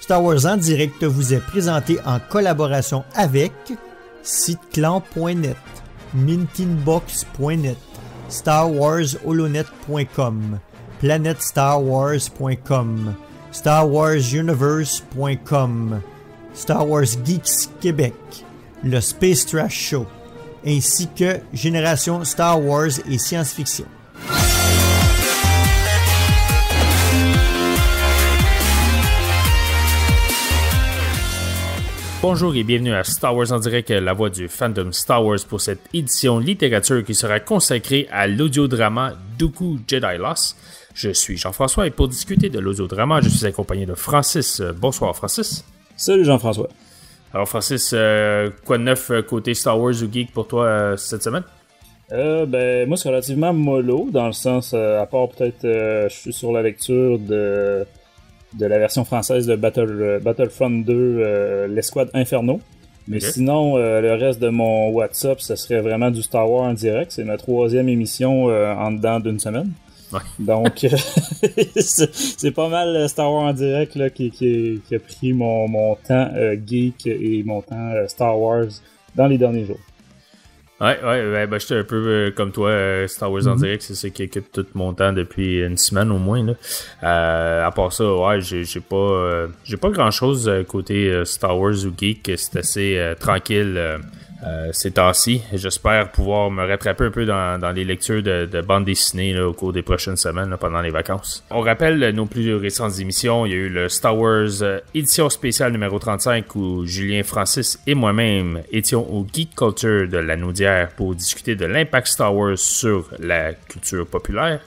Star Wars en direct vous est présenté en collaboration avec siteclan.net, mintinbox.net, StarWarsHolonet.com, PlanetStarWars.com, StarWarsUniverse.com, Star Wars Geeks Québec, le Space Trash Show, ainsi que Génération Star Wars et Science-Fiction. Bonjour et bienvenue à Star Wars en direct, la voix du fandom Star Wars pour cette édition littérature qui sera consacrée à l'audiodrama Dooku Jedi Lost. Je suis Jean-François et pour discuter de l'audiodrama, je suis accompagné de Francis. Bonsoir Francis. Salut Jean-François. Alors Francis, quoi de neuf côté Star Wars ou Geek pour toi cette semaine? Moi c'est relativement mollo, dans le sens, à part peut-être je suis sur la lecture de la version française de Battlefront 2, l'Escouade Inferno. Mais sinon, le reste de mon WhatsApp, ce serait vraiment du Star Wars en direct. C'est ma 3e émission en dedans d'une semaine. Ouais. Donc, c'est pas mal Star Wars en direct là, qui a pris mon temps geek et mon temps Star Wars dans les derniers jours. Ouais, j'étais un peu comme toi, Star Wars en direct, c'est ça qui occupe tout mon temps depuis une semaine au moins, là. À part ça, ouais, j'ai pas grand chose côté Star Wars ou Geek, c'est assez tranquille ces temps-ci. J'espère pouvoir me rattraper un peu dans les lectures de bande dessinée là, au cours des prochaines semaines là, pendant les vacances. On rappelle nos plus récentes émissions. Il y a eu le Star Wars édition spéciale numéro 35 où Julien, Francis et moi-même étions au Geek Culture de la Naudière pour discuter de l'impact Star Wars sur la culture populaire,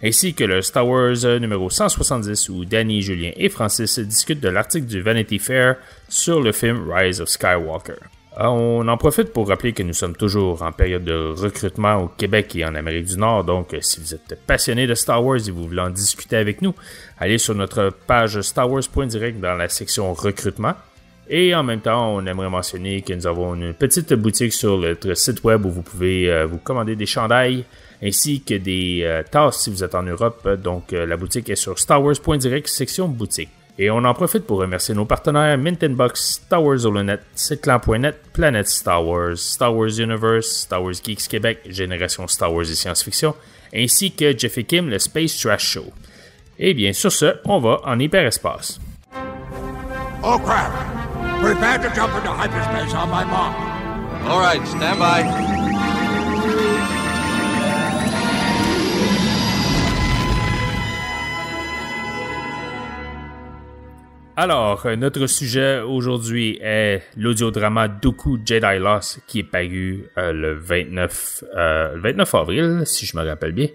ainsi que le Star Wars numéro 170 où Danny, Julien et Francis discutent de l'article du Vanity Fair sur le film Rise of Skywalker. On en profite pour rappeler que nous sommes toujours en période de recrutement au Québec et en Amérique du Nord, donc si vous êtes passionné de Star Wars et vous voulez en discuter avec nous, allez sur notre page starwars.direct dans la section recrutement. Et en même temps, on aimerait mentionner que nous avons une petite boutique sur notre site web où vous pouvez vous commander des chandails ainsi que des tasses si vous êtes en Europe. Donc la boutique est sur starwars.direct, section boutique. Et on en profite pour remercier nos partenaires Mintinbox, Star Wars Holonet, siteclan.net, Planet Star Wars, Star Wars Universe, Star Wars Geeks Québec, Génération Star Wars et Science-Fiction, ainsi que Jeff et Kim, le Space Trash Show. Et bien, sur ce, on va en hyperespace. Oh crap! Prepare to jump into hyperspace on my mark. All right, stand by. Alors, notre sujet aujourd'hui est l'audiodrama Dooku Jedi Lost qui est paru le 29 avril, si je me rappelle bien.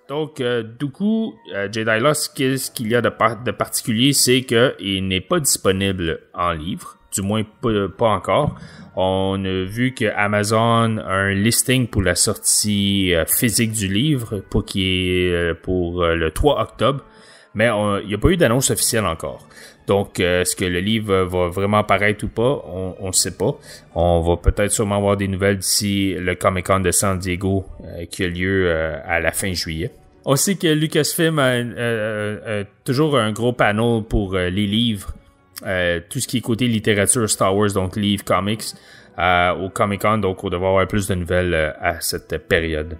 Donc, Dooku Jedi Lost, qu'est-ce qu'il y a de particulier, c'est qu'il n'est pas disponible en livre, du moins pas encore. On a vu que Amazon a un listing pour la sortie physique du livre pour le 3 octobre, mais il n'y a pas eu d'annonce officielle encore. Donc, est-ce que le livre va vraiment apparaître ou pas? On ne sait pas. On va peut-être sûrement avoir des nouvelles d'ici le Comic-Con de San Diego qui a lieu à la fin juillet. On sait que Lucasfilm a toujours un gros panel pour les livres, tout ce qui est côté littérature Star Wars, donc livres, comics, au Comic-Con. Donc, on devrait avoir plus de nouvelles à cette période.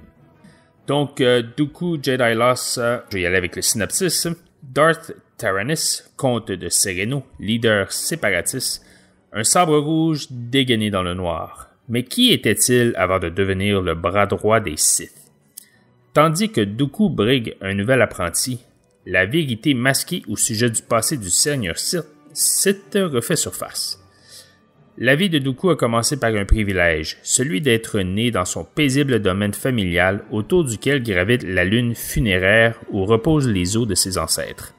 Donc, Dooku Jedi Lost, je vais y aller avec le synopsis. Darth Tyrannus, comte de Sereno, leader séparatiste, un sabre rouge dégainé dans le noir. Mais qui était-il avant de devenir le bras droit des Sith? Tandis que Dooku brigue un nouvel apprenti, la vérité masquée au sujet du passé du Seigneur Sith refait surface. La vie de Dooku a commencé par un privilège, celui d'être né dans son paisible domaine familial autour duquel gravite la lune funéraire où reposent les os de ses ancêtres.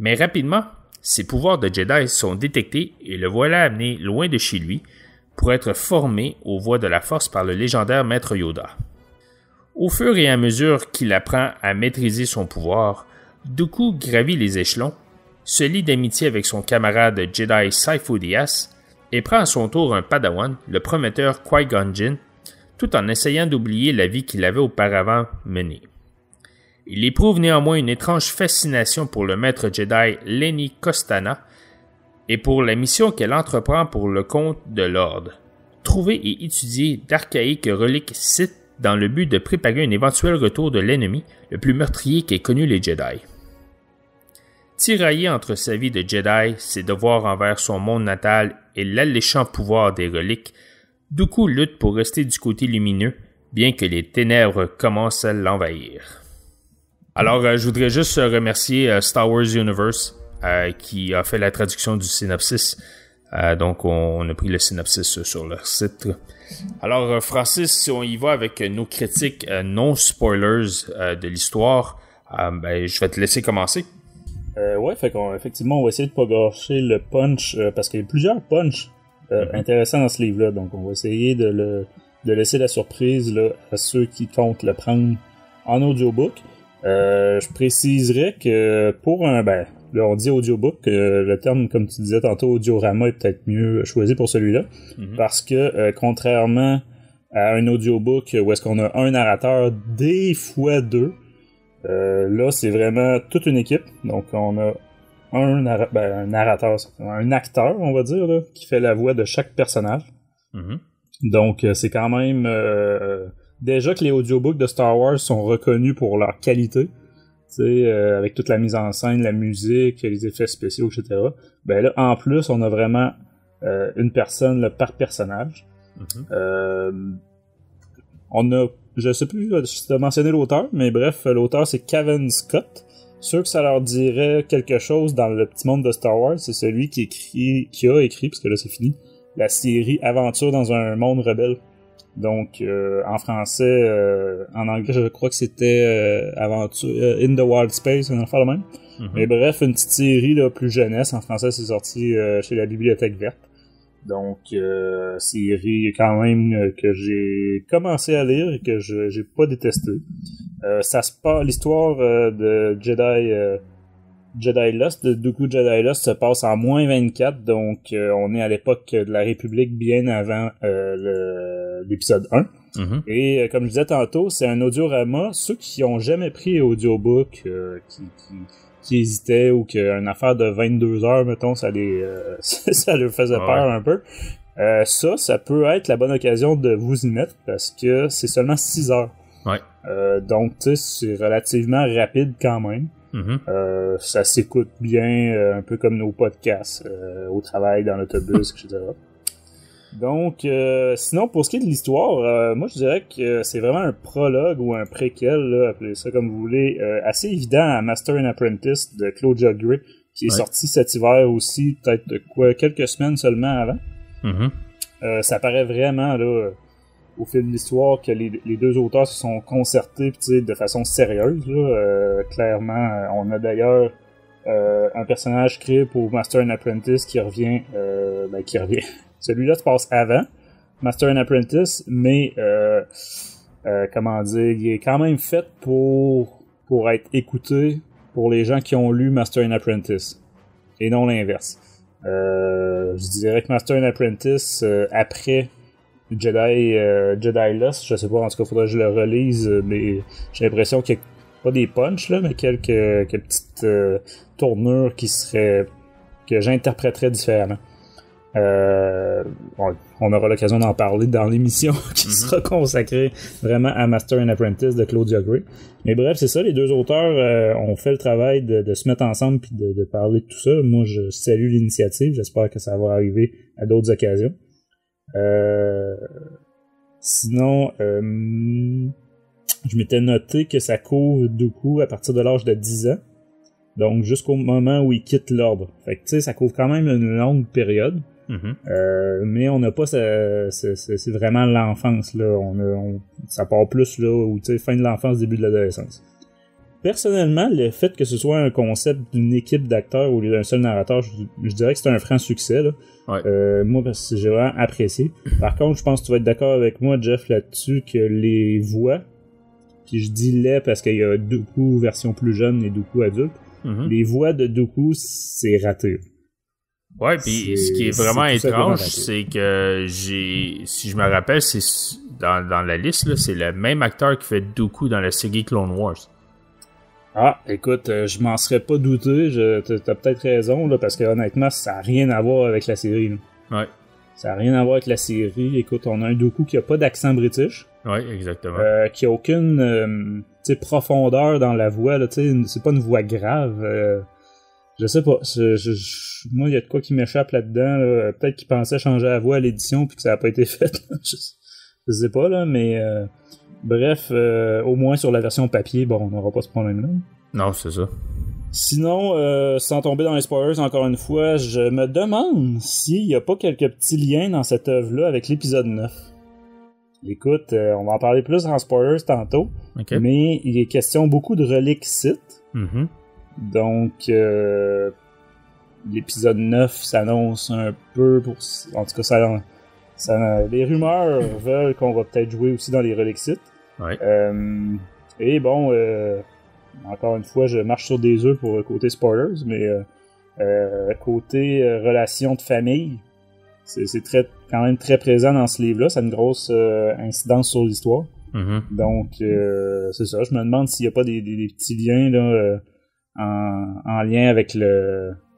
Mais rapidement, ses pouvoirs de Jedi sont détectés et le voilà amené loin de chez lui pour être formé aux voies de la force par le légendaire Maître Yoda. Au fur et à mesure qu'il apprend à maîtriser son pouvoir, Dooku gravit les échelons, se lie d'amitié avec son camarade Jedi Sifo Dyas et prend à son tour un padawan, le prometteur Qui-Gon Jinn, tout en essayant d'oublier la vie qu'il avait auparavant menée. Il éprouve néanmoins une étrange fascination pour le maître Jedi Lenny Costana, et pour la mission qu'elle entreprend pour le compte de l'Ordre. Trouver et étudier d'archaïques reliques Sith dans le but de préparer un éventuel retour de l'ennemi le plus meurtrier qu'aient connu les Jedi. Tiraillé entre sa vie de Jedi, ses devoirs envers son monde natal et l'alléchant pouvoir des reliques, Dooku lutte pour rester du côté lumineux, bien que les ténèbres commencent à l'envahir. Alors, je voudrais juste remercier Star Wars Universe qui a fait la traduction du synopsis. Donc, on a pris le synopsis sur leur site. Alors, Francis, si on y va avec nos critiques non-spoilers de l'histoire, je vais te laisser commencer. Ouais, effectivement, on va essayer de pas gâcher le punch, parce qu'il y a plusieurs punchs intéressants dans ce livre-là. Donc, on va essayer de laisser la surprise là, à ceux qui comptent le prendre en audiobook. Je préciserais que pour un... là, on dit audiobook, le terme, comme tu disais tantôt, audiorama est peut-être mieux choisi pour celui-là, parce que contrairement à un audiobook où est-ce qu'on a un narrateur, des fois deux, là, c'est vraiment toute une équipe. Donc, on a un narrateur, un acteur, on va dire, là, qui fait la voix de chaque personnage. Donc, c'est quand même... déjà que les audiobooks de Star Wars sont reconnus pour leur qualité, avec toute la mise en scène, la musique, les effets spéciaux, etc. Ben là, en plus, on a vraiment une personne là, par personnage. On a, je sais plus si tu as mentionné l'auteur, mais bref, l'auteur c'est Cavan Scott. Ceux que ça leur dirait quelque chose dans le petit monde de Star Wars, c'est celui qui a écrit, parce que là c'est fini, la série Aventure dans un monde rebelle. Donc, en français, en anglais, je crois que c'était Aventure in the Wild Space, on en fait le même. Mais bref, une petite série là, plus jeunesse. En français, c'est sorti chez la Bibliothèque Verte. Donc, série quand même que j'ai commencé à lire et que j'ai pas détesté. Ça se passe, l'histoire de Jedi Lost, de Dooku Jedi Lost se passe en moins 24, donc on est à l'époque de la République bien avant l'épisode 1. Et comme je disais tantôt, c'est un audiorama. Ceux qui ont jamais pris audiobook, qui hésitaient ou qu'une affaire de 22 heures, mettons, ça leur faisait peur un peu. Ça peut être la bonne occasion de vous y mettre parce que c'est seulement 6 heures. Donc, tu sais, c'est relativement rapide quand même. Ça s'écoute bien, un peu comme nos podcasts, au travail, dans l'autobus, etc. Donc, sinon, pour ce qui est de l'histoire, moi je dirais que c'est vraiment un prologue ou un préquel, là, appelez ça comme vous voulez, assez évident à Master and Apprentice de Claudia Gray, qui est sorti cet hiver aussi, peut-être quelques semaines seulement avant. Ça paraît vraiment là au fil de l'histoire que les deux auteurs se sont concertés de façon sérieuse. Là. Clairement, on a d'ailleurs un personnage créé pour Master and Apprentice qui revient. Celui-là se passe avant Master and Apprentice, mais comment dire, il est quand même fait pour être écouté pour les gens qui ont lu Master and Apprentice et non l'inverse. Je dirais que Master and Apprentice après Jedi Lost, je sais pas, en tout cas faudrait que je le relise, mais j'ai l'impression qu'il y a pas des punchs là, mais quelques petites tournures que j'interpréterais différemment. On aura l'occasion d'en parler dans l'émission qui sera consacrée vraiment à Master and Apprentice de Claudia Gray. Mais bref, c'est ça, les deux auteurs ont fait le travail de se mettre ensemble puis de parler de tout ça. Moi, je salue l'initiative, j'espère que ça va arriver à d'autres occasions. Sinon, je m'étais noté que ça couvre Dooku à partir de l'âge de 10 ans, donc jusqu'au moment où il quitte l'ordre. Fait que tu sais, ça couvre quand même une longue période. Mais on n'a pas c'est vraiment l'enfance là, ça part plus là où tu sais, fin de l'enfance, début de l'adolescence. Personnellement, le fait que ce soit un concept d'une équipe d'acteurs au lieu d'un seul narrateur, je dirais que c'est un franc succès là. Moi, parce que j'ai vraiment apprécié. Par contre, je pense que tu vas être d'accord avec moi, Jeff, là-dessus, que les voix, puis je dis les parce qu'il y a Dooku version plus jeune et Dooku adulte, les voix de Dooku, c'est raté. Ouais, puis ce qui est vraiment étrange, c'est que si je me rappelle, c'est dans la liste, là, c'est le même acteur qui fait Dooku dans la série Clone Wars. Ah, écoute, je m'en serais pas douté, t'as peut-être raison, là, parce que honnêtement, ça n'a rien à voir avec la série. Là. Ouais. Ça n'a rien à voir avec la série. Écoute, on a un Dooku qui a pas d'accent british. Ouais, exactement. Qui a aucune profondeur dans la voix, là, c'est pas une voix grave. Je sais pas. Moi, il y a de quoi qui m'échappe là-dedans. Là. Peut-être qu'il pensait changer la voix à l'édition puis que ça a pas été fait. Je sais pas, là, mais bref, au moins sur la version papier, bon, on n'aura pas ce problème-là. Non, c'est ça. Sinon, sans tomber dans les spoilers, encore une fois, je me demande s'il y a pas quelques petits liens dans cette œuvre-là avec l'épisode 9. Écoute, on va en parler plus en spoilers tantôt, Okay. mais il est question beaucoup de reliques Sith. Mm-hmm. Donc, l'épisode 9 s'annonce un peu pour... En tout cas, les rumeurs veulent qu'on va peut-être jouer aussi dans les reliques Sith. Ouais. Et bon, encore une fois, je marche sur des œufs pour côté spoilers, mais côté relation de famille, c'est quand même très présent dans ce livre-là. Ça a une grosse incidence sur l'histoire. Mm-hmm. Donc, c'est ça. Je me demande s'il n'y a pas des petits liens là, en lien avec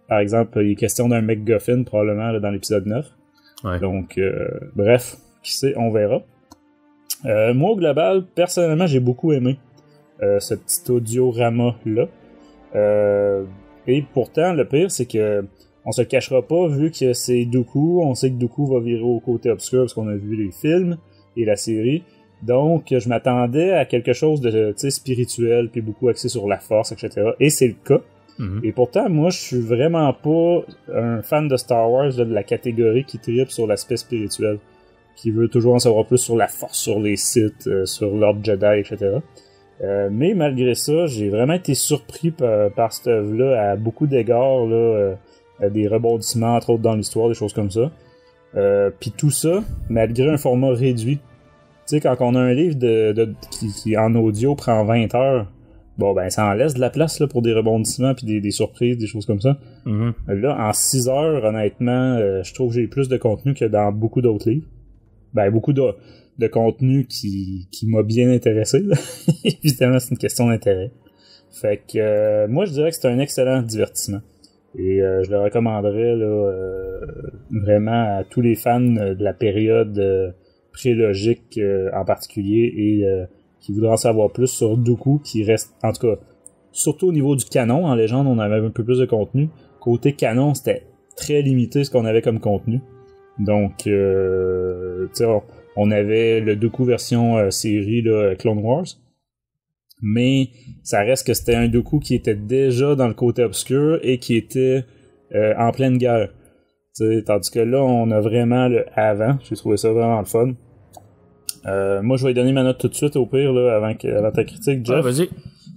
par exemple, il est question d'un MacGuffin probablement là, dans l'épisode 9. Ouais. Donc, bref, qui sait, on verra. Moi, au global, personnellement, j'ai beaucoup aimé ce petit audiorama-là. Et pourtant, le pire, c'est que on se le cachera pas, vu que c'est Dooku, on sait que Dooku va virer au côté obscur parce qu'on a vu les films et la série. Donc, je m'attendais à quelque chose de spirituel, puis beaucoup axé sur la force, etc. Et c'est le cas. Mm-hmm. Et pourtant, moi, je suis vraiment pas un fan de Star Wars, là, de la catégorie qui tripe sur l'aspect spirituel, qui veut toujours en savoir plus sur la force, sur les Sith, sur l'ordre Jedi, etc. Mais malgré ça, j'ai vraiment été surpris par cette œuvre-là à beaucoup d'égards, là, des rebondissements, entre autres dans l'histoire, des choses comme ça. Puis tout ça, malgré un format réduit. Tu sais, quand on a un livre qui en audio prend 20 heures, bon, ben, ça en laisse de la place là, pour des rebondissements puis des surprises, des choses comme ça. Mm-hmm. Là, en 6 heures, honnêtement, je trouve que j'ai plus de contenu que dans beaucoup d'autres livres. Ben, beaucoup de contenu qui m'a bien intéressé. Là. Évidemment, c'est une question d'intérêt. Fait que moi, je dirais que c'est un excellent divertissement. Et je le recommanderais là, vraiment à tous les fans de la période prélogique en particulier et qui voudraient en savoir plus sur Dooku, qui reste, en tout cas, surtout au niveau du canon. En légende, on avait un peu plus de contenu. Côté canon, c'était très limité ce qu'on avait comme contenu. Donc, tu sais, on avait le Dooku version série là, Clone Wars. Mais ça reste que c'était un Dooku qui était déjà dans le côté obscur et qui était en pleine guerre. T'sais, tandis que là, on a vraiment le avant. J'ai trouvé ça vraiment le fun. Moi, je vais lui donner ma note tout de suite au pire, là, avant ta critique, Jeff. Ah, vas-y.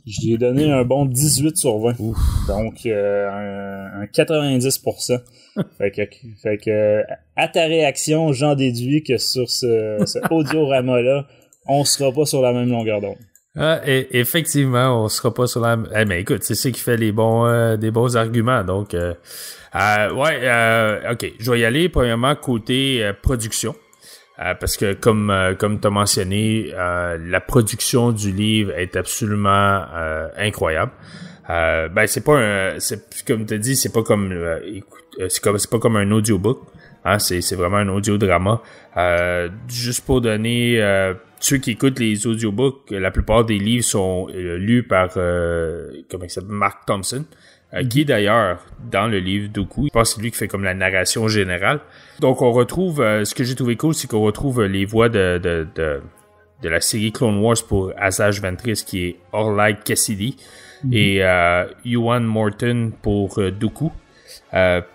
Je lui ai donné un bon 18 sur 20. Ouf. Donc, un 90%. fait que, à ta réaction, j'en déduis que sur ce audiorama-là, on sera pas sur la même longueur d'onde. Ah, effectivement, on sera pas sur la... Eh, mais écoute, c'est ça qui fait des bons arguments. Donc, OK, je vais y aller premièrement côté production. Parce que comme tu as mentionné, la production du livre est absolument incroyable. Ben c'est pas comme tu as dit, c'est pas comme c'est pas comme un audiobook. Hein, c'est vraiment un audiodrama. Juste pour donner ceux qui écoutent les audiobooks, la plupart des livres sont lus par comment il s'appelle, Mark Thompson. Qui est d'ailleurs dans le livre Dooku. Je pense que c'est lui qui fait comme la narration générale. Donc on retrouve, ce que j'ai trouvé cool, c'est qu'on retrouve les voix de la série Clone Wars pour Asajj Ventress, qui est Orlai Cassidy, et Ewan Morton pour Dooku.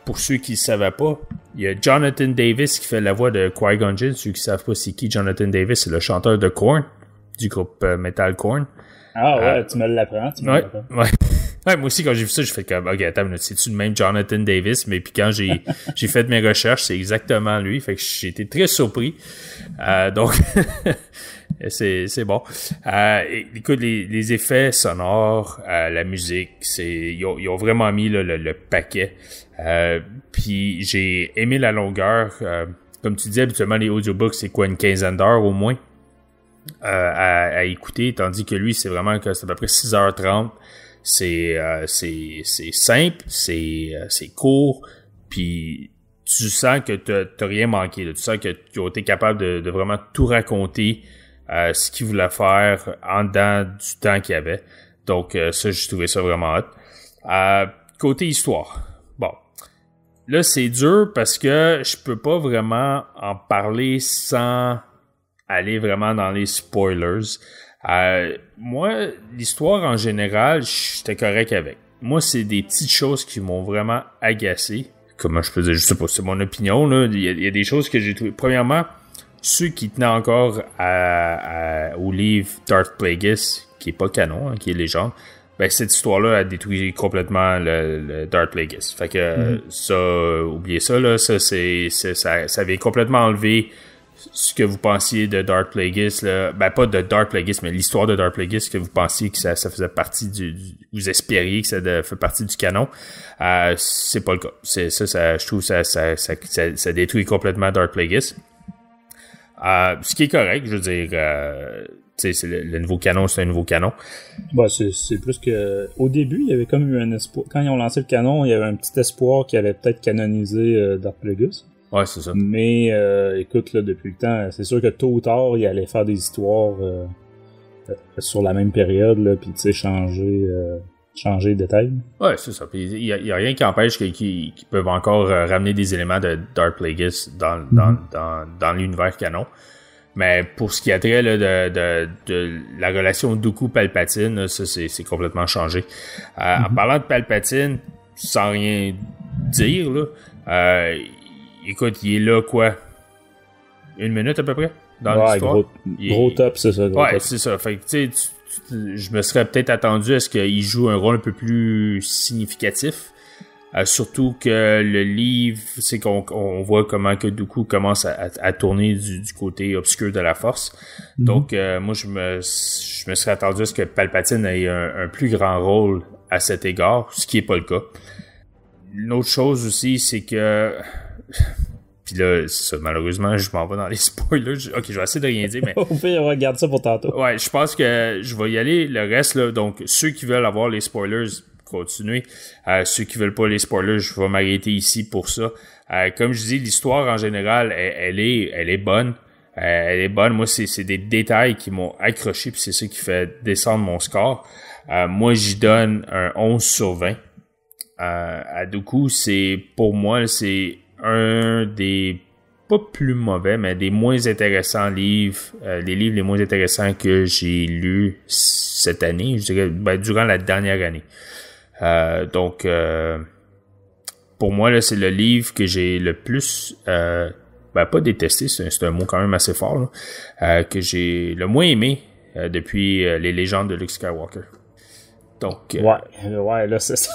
Pour ceux qui ne savaient pas, il y a Jonathan Davis qui fait la voix de Qui-Gon Jinn. Ceux qui ne savent pas c'est qui Jonathan Davis, c'est le chanteur de Korn, du groupe metal Korn. Ah ouais, tu me l'apprends. Ouais. Ouais, moi aussi, quand j'ai vu ça, j'ai fait comme, ok, attends, c'est-tu le même Jonathan Davis? Mais puis quand j'ai fait mes recherches, c'est exactement lui. Fait que j'ai été très surpris. Donc, c'est bon. Écoute, les effets sonores, la musique, ils ont vraiment mis là, le paquet. Puis j'ai aimé la longueur. Comme tu dis, habituellement, les audiobooks, c'est quoi, une quinzaine d'heures au moins? À écouter, tandis que lui, c'est vraiment que c'est à peu près 6h30. C'est simple, c'est court, puis tu sens que t'as rien manqué. Là. Tu sens qu'ils ont été capables de vraiment tout raconter ce qu'ils voulaient faire en dedans du temps qu'il y avait. Donc ça, j'ai trouvé ça vraiment hot. Côté histoire. Bon. Là, c'est dur parce que je peux pas vraiment en parler sans aller vraiment dans les spoilers. Moi, l'histoire en général, j'étais correct avec. Moi, c'est des petites choses qui m'ont vraiment agacé. Comment je peux dire, je sais pas, c'est mon opinion, là. Il y a des choses que j'ai trouvées. Premièrement, ceux qui tenaient encore au livre Darth Plagueis, qui est pas canon, hein, qui est légende, ben cette histoire-là a détruit complètement le Darth Plagueis. Fait que ça, oubliez ça, là, ça vient complètement enlever ce que vous pensiez de Darth Plagueis, là. Ben pas de Darth Plagueis, mais l'histoire de Darth Plagueis, que vous pensiez que ça faisait partie vous espériez que ça fait partie du canon. C'est pas le cas. Je trouve ça détruit complètement Darth Plagueis. Ce qui est correct, je veux dire, tu sais, le nouveau canon, c'est un nouveau canon. Bah, c'est plus que, au début, il y avait comme eu un espoir, quand ils ont lancé le canon, il y avait un petit espoir qu'ils allaient peut-être canoniser Darth Plagueis. Ouais, c'est ça. Mais, écoute, là, depuis le temps, c'est sûr que tôt ou tard, il allait faire des histoires, sur la même période, là, pis tu sais, changer les détails. Ouais, c'est ça. Puis il y a rien qui empêche qu'ils peuvent encore ramener des éléments de Darth Plagueis dans l'univers canon. Mais pour ce qui a trait là, de la relation Dooku-Palpatine, là, ça c'est complètement changé. En parlant de Palpatine, sans rien dire, là, écoute, il est là quoi? 1 minute à peu près? Dans l'histoire? Gros top, c'est ça. Ouais, c'est ça. Fait que tu sais, je me serais peut-être attendu à ce qu'il joue un rôle un peu plus significatif. Surtout que le livre, c'est qu'on voit comment que Dooku commence à tourner du côté obscur de la Force. Donc, moi, je me serais attendu à ce que Palpatine ait un plus grand rôle à cet égard, ce qui est pas le cas. Une autre chose aussi, c'est que... Puis là, c'est ça, malheureusement, je m'en vais dans les spoilers. Ok, je vais essayer de rien dire, mais... Au pire, on regarde ça pour tantôt. Ouais, je pense que je vais y aller. Le reste, là, donc, ceux qui veulent avoir les spoilers, continuez. Ceux qui veulent pas les spoilers, je vais m'arrêter ici pour ça. Comme je dis, l'histoire, en général, elle est bonne. Elle est bonne. Moi, c'est des détails qui m'ont accroché, puis c'est ça qui fait descendre mon score. Moi, j'y donne un 11 sur 20. À Dooku, pour moi, c'est un des pas plus mauvais, mais des moins intéressants livres, les livres les moins intéressants que j'ai lus cette année, je dirais, durant la dernière année. Donc, pour moi, là, c'est le livre que j'ai le plus, pas détesté, c'est un mot quand même assez fort, là, que j'ai le moins aimé depuis les légendes de Luke Skywalker. Donc, ouais, là, c'est ça.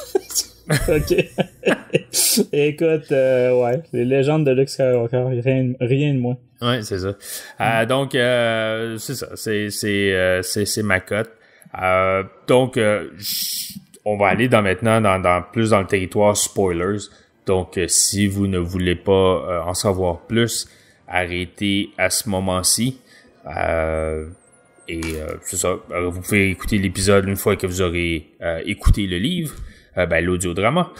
Ok. Écoute, ouais, les légendes de Luke Skywalker, rien de moins. Ouais, c'est ça. Donc, c'est ça, c'est ma cote. Donc, on va aller maintenant plus dans le territoire spoilers. Donc, si vous ne voulez pas en savoir plus, arrêtez à ce moment-ci. Et c'est ça. Vous pouvez écouter l'épisode une fois que vous aurez écouté le livre. L'audiodrama.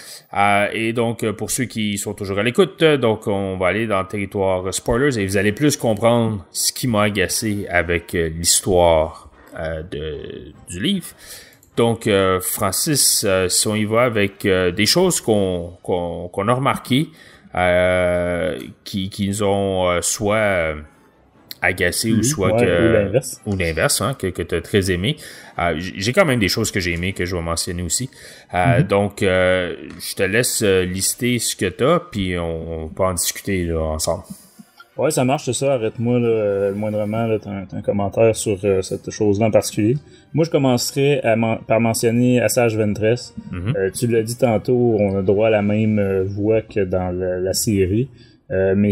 Et donc, pour ceux qui sont toujours à l'écoute, donc on va aller dans le territoire spoilers et vous allez plus comprendre ce qui m'a agacé avec l'histoire du livre. Donc, Francis, si on y va avec des choses qu'on a remarquées, qui nous ont soit agacé ou soit ou l'inverse, hein, que tu as très aimé. J'ai quand même des choses que j'ai aimées que je vais mentionner aussi. Donc, je te laisse lister ce que tu as, puis on peut en discuter là, ensemble. Ouais, ça marche, c'est ça. Arrête-moi là, moindrement, là, t'as un commentaire sur cette chose-là en particulier. Moi, je commencerai par mentionner Asajj Ventress. Tu l'as dit tantôt, on a droit à la même voix que dans la série, mais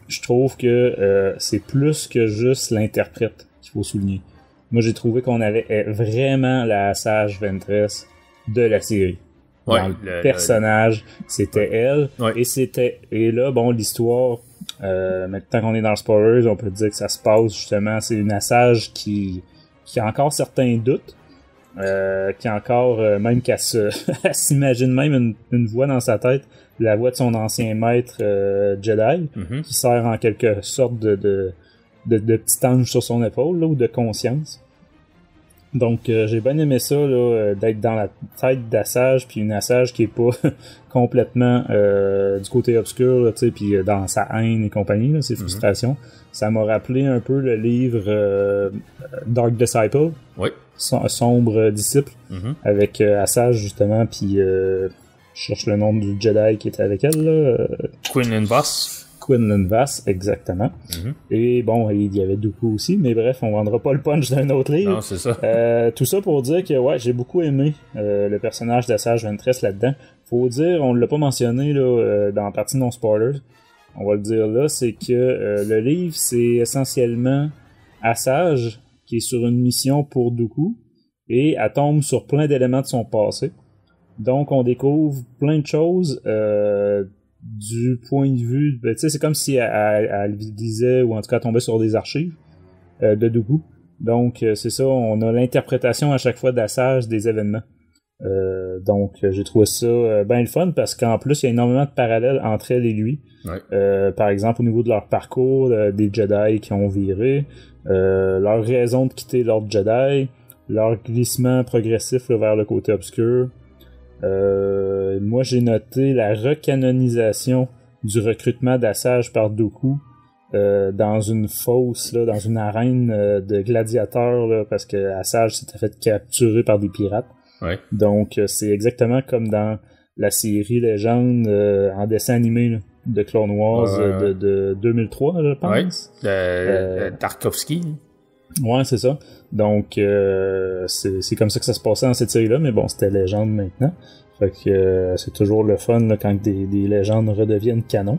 je trouve que c'est plus que juste l'interprète qu'il faut souligner. Moi, j'ai trouvé qu'on avait vraiment la Asajj Ventress de la série. Ouais, dans le personnage, c'était elle. Ouais. Et là, bon, l'histoire, maintenant qu'on est dans le spoilers, on peut dire que ça se passe justement, c'est une Asajj qui a encore certains doutes. qui encore, même qu'elle elle s'imagine même une voix dans sa tête, la voix de son ancien maître Jedi, qui sert en quelque sorte de petit ange sur son épaule, là, ou de conscience. Donc j'ai bien aimé ça, là, d'être dans la tête d'Assage, puis une Assage qui est pas complètement du côté obscur, tu sais, puis dans sa haine et compagnie, là, ses frustrations. Ça m'a rappelé un peu le livre Dark Disciple, Sombre Disciple, avec Assage justement, puis je cherche le nom du Jedi qui était avec elle, là. Quinlan Vos. Quinlan Vos, exactement. Et bon, il y avait Dooku aussi, mais bref, on vendra pas le punch d'un autre livre. Non, c'est ça. Tout ça pour dire que ouais, j'ai beaucoup aimé le personnage d'Assage Ventress là-dedans. Faut dire, on l'a pas mentionné là dans la partie non spoilers. On va le dire là, c'est que le livre, c'est essentiellement Assage qui est sur une mission pour Dooku et elle tombe sur plein d'éléments de son passé. Donc on découvre plein de choses du point de vue, tu sais, c'est comme si elle lisait ou en tout cas tombait sur des archives de Dooku. Donc c'est ça, on a l'interprétation à chaque fois d'Assage des événements. Donc j'ai trouvé ça bien le fun parce qu'en plus il y a énormément de parallèles entre elle et lui. Par exemple au niveau de leur parcours, des Jedi qui ont viré, leur raison de quitter l'ordre Jedi, leur glissement progressif là, vers le côté obscur. Moi j'ai noté la recanonisation du recrutement d'Assage par Dooku dans une fosse, là, dans une arène de gladiateurs là, parce que Assage s'était fait capturer par des pirates. Donc c'est exactement comme dans la série Légende en dessin animé là, de Clone Wars de 2003 je pense. Tarkovsky. Ouais, c'est ça. Donc c'est comme ça que ça se passait dans cette série-là, mais bon, c'était Légende maintenant. Fait que c'est toujours le fun là, quand des légendes redeviennent canon.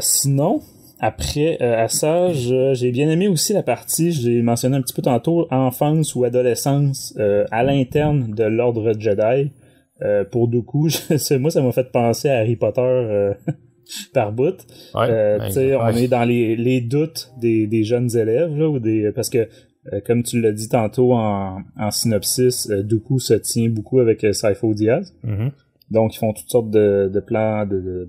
Sinon, après Assage, j'ai bien aimé aussi la partie, j'ai mentionné un petit peu tantôt, enfance ou adolescence à l'interne de l'ordre Jedi. Pour Dooku, moi ça m'a fait penser à Harry Potter par bout. On est dans les doutes des jeunes élèves là, ou parce que comme tu l'as dit tantôt en synopsis, Dooku se tient beaucoup avec Sifo Dyas. Donc ils font toutes sortes de plans de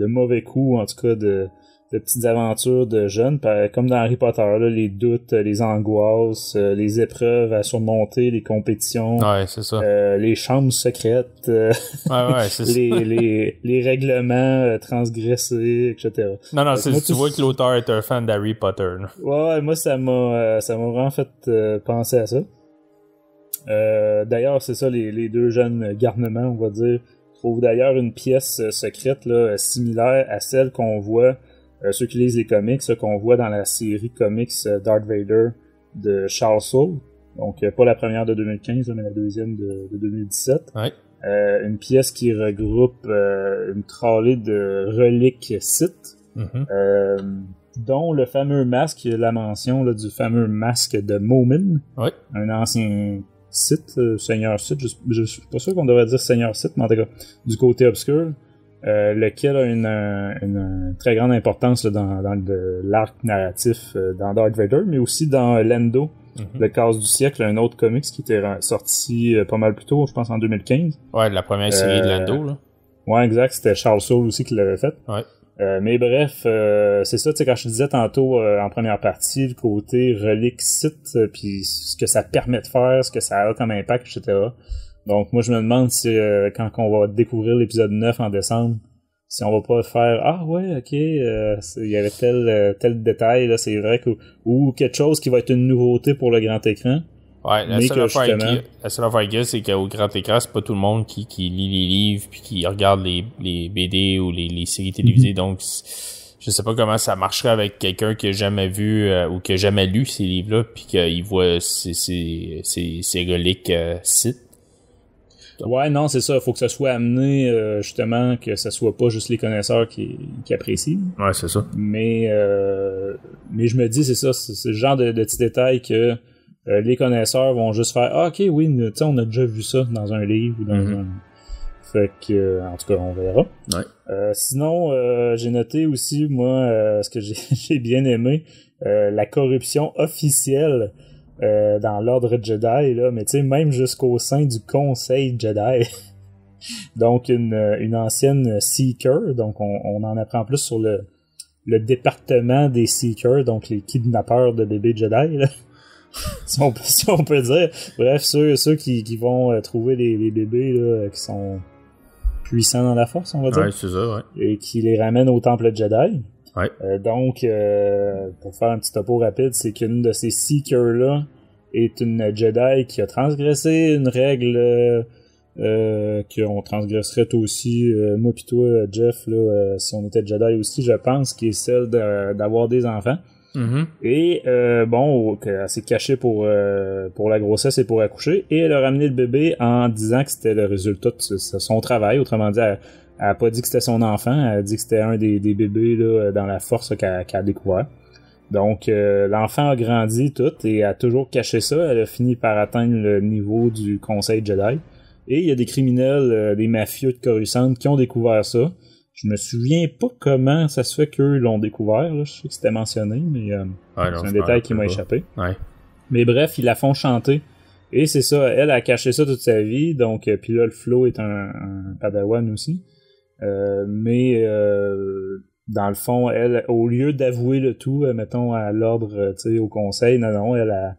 mauvais coups, en tout cas de petites aventures de jeunes, comme dans Harry Potter, là, les doutes, les angoisses, les épreuves à surmonter, les compétitions, c'est ça. les chambres secrètes, c'est ça. les règlements transgressés, etc. Non, tu vois que l'auteur est un fan d'Harry Potter. Là. Ouais, moi ça m'a vraiment fait penser à ça. D'ailleurs, c'est ça, les deux jeunes garnements, on va dire, trouvent d'ailleurs une pièce secrète là, similaire à celle qu'on voit, ceux qui lisent les comics, qu'on voit dans la série comics Darth Vader de Charles Soule. Donc pas la première de 2015, là, mais la deuxième de 2017. Une pièce qui regroupe une tralée de reliques Sith, dont le fameux masque, la mention là, du fameux masque de Momin, un ancien Sith, Seigneur Sith, je suis pas sûr qu'on devrait dire Seigneur Sith, mais en tout cas, du côté obscur, lequel a une très grande importance là, dans l'arc narratif dans Darth Vader, mais aussi dans Lando, le casse du siècle, un autre comics qui était sorti pas mal plus tôt, je pense en 2015. La première série de Lando, là. Ouais, exact, c'était Charles Soule aussi qui l'avait fait. Mais bref, c'est ça, tu sais, quand je disais tantôt en première partie, le côté relique Sith, puis ce que ça permet de faire, ce que ça a comme impact, etc. Donc moi je me demande si quand on va découvrir l'épisode 9 en décembre, si on va pas faire ah ouais ok il y avait tel détail là, c'est vrai que ou quelque chose qui va être une nouveauté pour le grand écran. La seule affaire qu'il y a, c'est qu'au grand écran, c'est pas tout le monde qui lit les livres puis qui regarde les BD ou les séries télévisées. Donc je sais pas comment ça marcherait avec quelqu'un qui a jamais vu ou qui a jamais lu ces livres-là puis qu'il voit ces reliques Sith. Ouais, non, c'est ça. Faut que ça soit amené, justement, que ça soit pas juste les connaisseurs qui apprécient. Ouais, c'est ça. Mais je me dis, c'est ça, c'est le genre de petits détails que les connaisseurs vont juste faire, ah, ok, oui, tu sais, on a déjà vu ça dans un livre ou dans un... Fait que, en tout cas, on verra. Sinon, j'ai noté aussi, moi, ce que j'ai bien aimé, la corruption officielle dans l'ordre Jedi, là, mais tu sais, même jusqu'au sein du Conseil Jedi. Donc, une ancienne Seeker, donc on en apprend plus sur le département des Seekers, donc les kidnappeurs de bébés Jedi, là. si on peut dire. Bref, ceux qui vont trouver les bébés là, qui sont puissants dans la force, on va dire. Ouais, c'est ça, ouais. Et qui les ramènent au temple Jedi. Ouais. Donc, pour faire un petit topo rapide, c'est qu'une de ces Seekers-là est une Jedi qui a transgressé une règle qu'on transgresserait toi aussi, moi pis toi, Jeff, là, si on était Jedi aussi, je pense, qui est celle d'avoir des enfants. Mm-hmm. Et bon, elle s'est cachée pour la grossesse et pour accoucher, et elle a ramené le bébé en disant que c'était le résultat de son travail. Autrement dit, elle a pas dit que c'était son enfant, elle a dit que c'était un des bébés là, dans la force qu'elle a découvert. Donc l'enfant a grandi tout et a toujours caché ça. Elle a fini par atteindre le niveau du Conseil Jedi. Et il y a des criminels, des mafieux de Coruscant qui ont découvert ça. Je me souviens pas comment ça se fait qu'eux l'ont découvert. Là. Je sais que c'était mentionné, mais c'est un détail qui m'a échappé. Ouais. Mais bref, ils la font chanter. Et c'est ça, elle a caché ça toute sa vie. Donc, puis là, le Flo est un padawan aussi. Mais dans le fond, elle, au lieu d'avouer le tout, mettons, à l'ordre, tu sais, au conseil, non, elle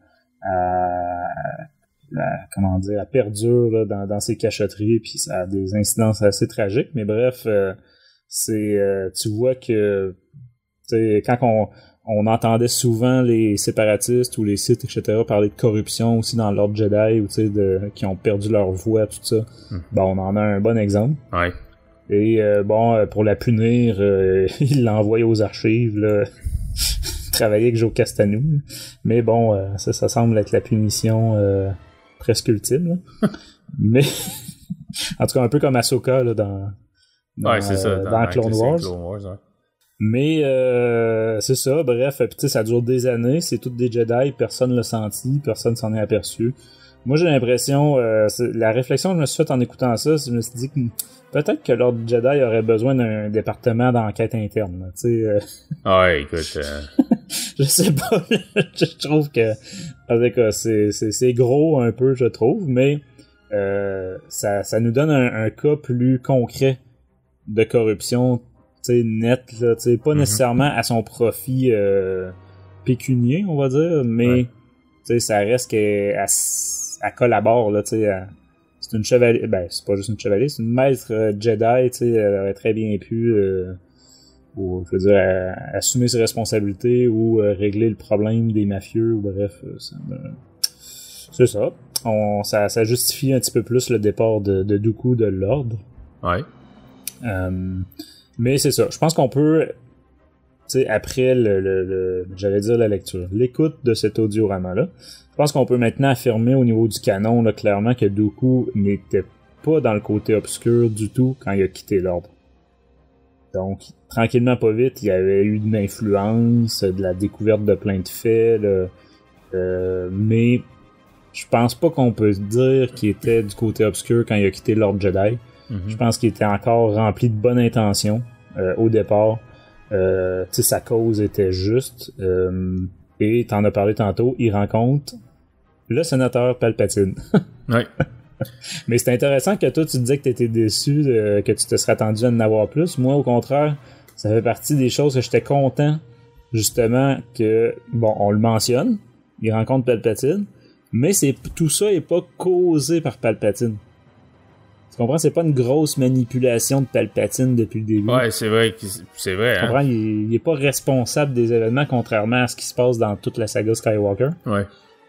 comment dire, elle perdure là, dans ses cachotteries, puis ça a des incidences assez tragiques. Mais bref, tu vois que quand on entendait souvent les séparatistes ou les Sith, etc., parler de corruption aussi dans l'ordre Jedi, ou qui ont perdu leur voix, tout ça. Bon, on en a un bon exemple. Ouais. Et bon, pour la punir, il l'a envoyé aux archives, là, travailler avec Joe Castanou. Mais bon, ça semble être la punition presque ultime. Là. Mais en tout cas, un peu comme Ahsoka là, dans c'est ça, dans Clone Wars. Ouais. Mais c'est ça, bref, puis ça dure des années, c'est toutes des Jedi, personne l'a senti, personne s'en est aperçu. Moi j'ai l'impression, la réflexion que je me suis faite en écoutant ça, je me suis dit que peut-être que l'ordre Jedi aurait besoin d'un département d'enquête interne, tu sais. Ouais, écoute. Je sais pas, je trouve que c'est gros un peu, je trouve, mais ça nous donne un cas plus concret de corruption, tu sais, net, là, tu sais, pas nécessairement à son profit pécunier, on va dire, mais tu sais, ça reste qu'elle collabore, là, tu sais, c'est une chevalier, ben, c'est pas juste une chevalier, c'est une maître Jedi, tu sais, elle aurait très bien pu, ou, je veux dire, assumer ses responsabilités ou régler le problème des mafieux, ou bref, c'est ça. Ça justifie un petit peu plus le départ de Dooku de l'ordre. Ouais. Mais c'est ça. Je pense qu'on peut, tu sais, après j'allais dire la lecture, l'écoute de cet audiorama-là, je pense qu'on peut maintenant affirmer au niveau du canon, là, clairement, que Dooku n'était pas dans le côté obscur du tout quand il a quitté l'ordre. Donc, tranquillement, pas vite, il y avait eu une influence, de la découverte de plein de faits, là, mais je pense pas qu'on peut dire qu'il était du côté obscur quand il a quitté l'ordre Jedi. Je pense qu'il était encore rempli de bonnes intentions au départ. Tu sais, sa cause était juste. Et t'en as parlé tantôt, il rencontre le sénateur Palpatine. Ouais. Mais c'est intéressant que toi, tu disais que t'étais déçu, que tu te serais attendu à en avoir plus. Moi, au contraire, ça fait partie des choses que j'étais content, justement, que, bon, on le mentionne, il rencontre Palpatine, mais tout ça est pas causé par Palpatine. Tu comprends? C'est pas une grosse manipulation de Palpatine depuis le début. Ouais, c'est vrai. C'est vrai. Tu comprends? Il est pas responsable des événements, contrairement à ce qui se passe dans toute la saga Skywalker. Ouais.